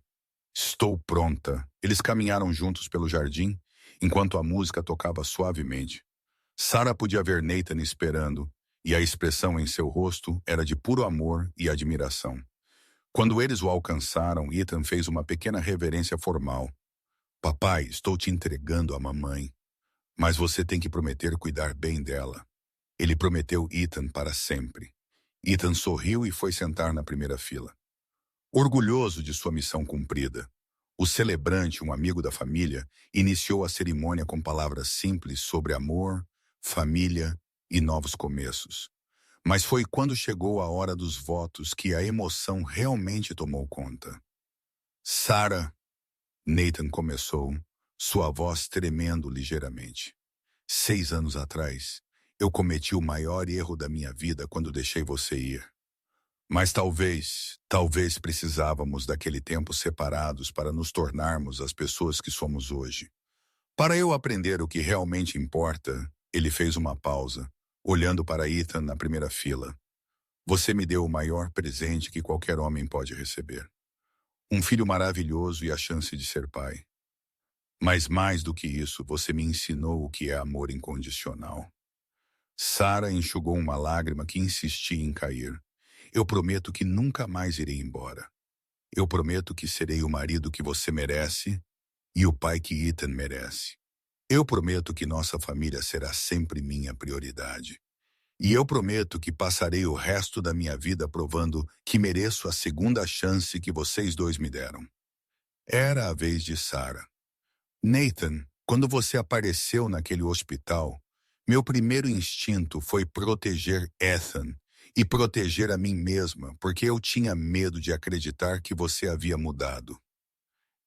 Estou pronta. Eles caminharam juntos pelo jardim, enquanto a música tocava suavemente. Sarah podia ver Nathan esperando, e a expressão em seu rosto era de puro amor e admiração. Quando eles o alcançaram, Ethan fez uma pequena reverência formal. Papai, estou te entregando a mamãe, mas você tem que prometer cuidar bem dela. Ele prometeu Ethan para sempre. Ethan sorriu e foi sentar na primeira fila. Orgulhoso de sua missão cumprida, o celebrante, um amigo da família, iniciou a cerimônia com palavras simples sobre amor, família e novos começos. Mas foi quando chegou a hora dos votos que a emoção realmente tomou conta. Sarah, Nathan começou, sua voz tremendo ligeiramente. 6 anos atrás, eu cometi o maior erro da minha vida quando deixei você ir. Mas talvez precisávamos daquele tempo separados para nos tornarmos as pessoas que somos hoje. Para eu aprender o que realmente importa, ele fez uma pausa, olhando para Ethan na primeira fila. Você me deu o maior presente que qualquer homem pode receber. Um filho maravilhoso e a chance de ser pai. Mas mais do que isso, você me ensinou o que é amor incondicional. Sarah enxugou uma lágrima que insistia em cair. Eu prometo que nunca mais irei embora. Eu prometo que serei o marido que você merece e o pai que Ethan merece. Eu prometo que nossa família será sempre minha prioridade. E eu prometo que passarei o resto da minha vida provando que mereço a segunda chance que vocês dois me deram. Era a vez de Sarah. Nathan, quando você apareceu naquele hospital, meu primeiro instinto foi proteger Ethan e proteger a mim mesma, porque eu tinha medo de acreditar que você havia mudado.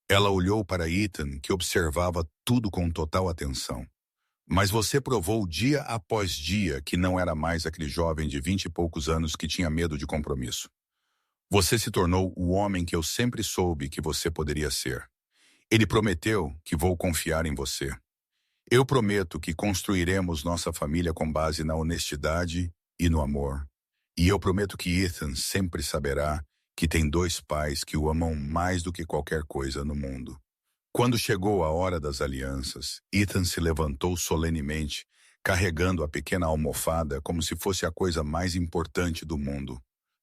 Ela olhou para Ethan, que observava tudo com total atenção. Mas você provou dia após dia que não era mais aquele jovem de 20 e poucos anos que tinha medo de compromisso. Você se tornou o homem que eu sempre soube que você poderia ser. Ele prometeu que vou confiar em você. Eu prometo que construiremos nossa família com base na honestidade e no amor. E eu prometo que Ethan sempre saberá que tem dois pais que o amam mais do que qualquer coisa no mundo. Quando chegou a hora das alianças, Ethan se levantou solenemente, carregando a pequena almofada como se fosse a coisa mais importante do mundo.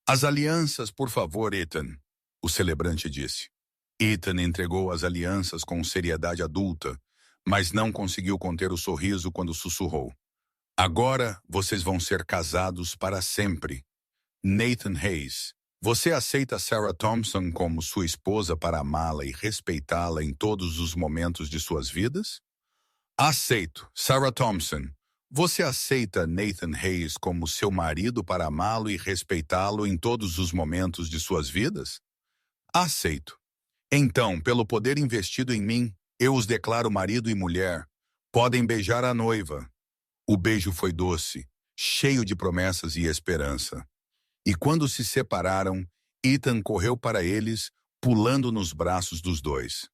As alianças, por favor, Ethan, o celebrante disse. Ethan entregou as alianças com seriedade adulta, mas não conseguiu conter o sorriso quando sussurrou. Agora vocês vão ser casados para sempre. Nathan Hayes, você aceita Sarah Thompson como sua esposa para amá-la e respeitá-la em todos os momentos de suas vidas? Aceito, Sarah Thompson. Você aceita Nathan Hayes como seu marido para amá-lo e respeitá-lo em todos os momentos de suas vidas? Aceito. Então, pelo poder investido em mim, eu os declaro marido e mulher. Podem beijar a noiva. O beijo foi doce, cheio de promessas e esperança. E quando se separaram, Ethan correu para eles, pulando nos braços dos dois.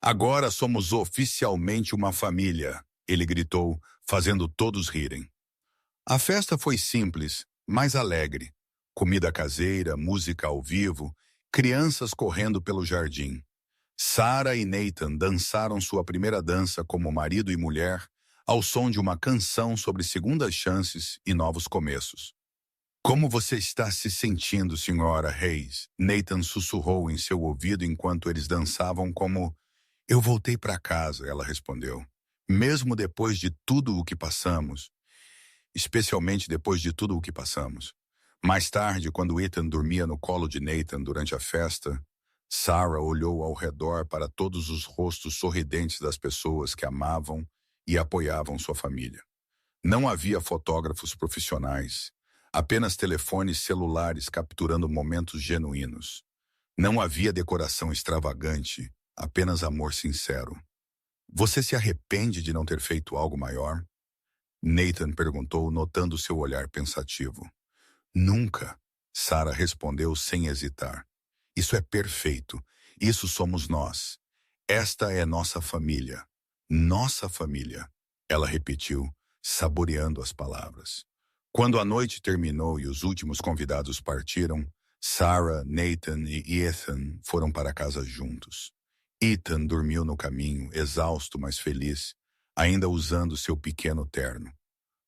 Agora somos oficialmente uma família, ele gritou, fazendo todos rirem. A festa foi simples, mas alegre. Comida caseira, música ao vivo, crianças correndo pelo jardim. Sarah e Nathan dançaram sua primeira dança como marido e mulher, ao som de uma canção sobre segundas chances e novos começos. Como você está se sentindo, senhora Hayes? Nathan sussurrou em seu ouvido enquanto eles dançavam como... Eu voltei para casa, ela respondeu. Mesmo depois de tudo o que passamos. Especialmente depois de tudo o que passamos. Mais tarde, quando Ethan dormia no colo de Nathan durante a festa, Sarah olhou ao redor para todos os rostos sorridentes das pessoas que amavam e apoiavam sua família. Não havia fotógrafos profissionais, apenas telefones celulares capturando momentos genuínos. Não havia decoração extravagante, apenas amor sincero. Você se arrepende de não ter feito algo maior? Nathan perguntou, notando seu olhar pensativo. Nunca, Sarah respondeu sem hesitar. Isso é perfeito. Isso somos nós. Esta é nossa família. Nossa família. Ela repetiu, saboreando as palavras. Quando a noite terminou e os últimos convidados partiram, Sarah, Nathan e Ethan foram para casa juntos. Ethan dormiu no caminho, exausto, mas feliz, ainda usando seu pequeno terno.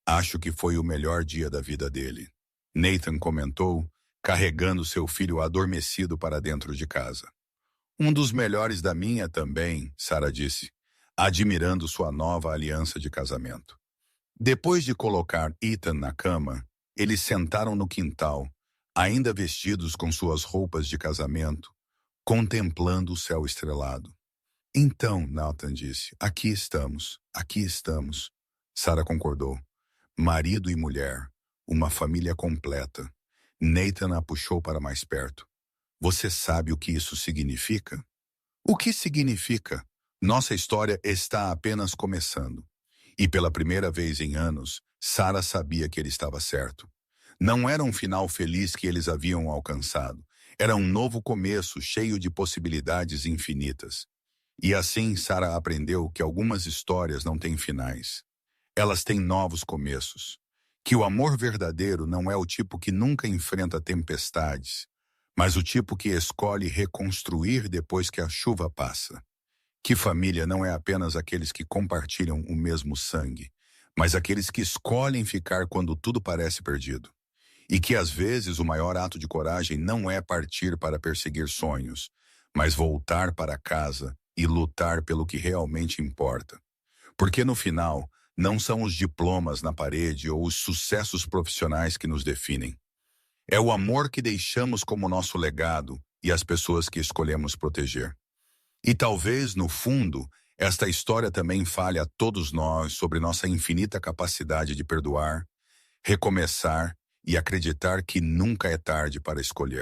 Acho que foi o melhor dia da vida dele. Nathan comentou, carregando seu filho adormecido para dentro de casa. Um dos melhores da minha também, Sarah disse, admirando sua nova aliança de casamento. Depois de colocar Ethan na cama, eles sentaram no quintal, ainda vestidos com suas roupas de casamento, contemplando o céu estrelado. Então, Nathan disse, aqui estamos. Sarah concordou. Marido e mulher, uma família completa. Nathan a puxou para mais perto. Você sabe o que isso significa? O que significa? Nossa história está apenas começando. E pela primeira vez em anos, Sarah sabia que ele estava certo. Não era um final feliz que eles haviam alcançado. Era um novo começo cheio de possibilidades infinitas. E assim Sarah aprendeu que algumas histórias não têm finais. Elas têm novos começos. Que o amor verdadeiro não é o tipo que nunca enfrenta tempestades, mas o tipo que escolhe reconstruir depois que a chuva passa. Que família não é apenas aqueles que compartilham o mesmo sangue, mas aqueles que escolhem ficar quando tudo parece perdido. E que às vezes o maior ato de coragem não é partir para perseguir sonhos, mas voltar para casa e lutar pelo que realmente importa. Porque no final, não são os diplomas na parede ou os sucessos profissionais que nos definem. É o amor que deixamos como nosso legado e as pessoas que escolhemos proteger. E talvez, no fundo, esta história também fale a todos nós sobre nossa infinita capacidade de perdoar, recomeçar e acreditar que nunca é tarde para escolher.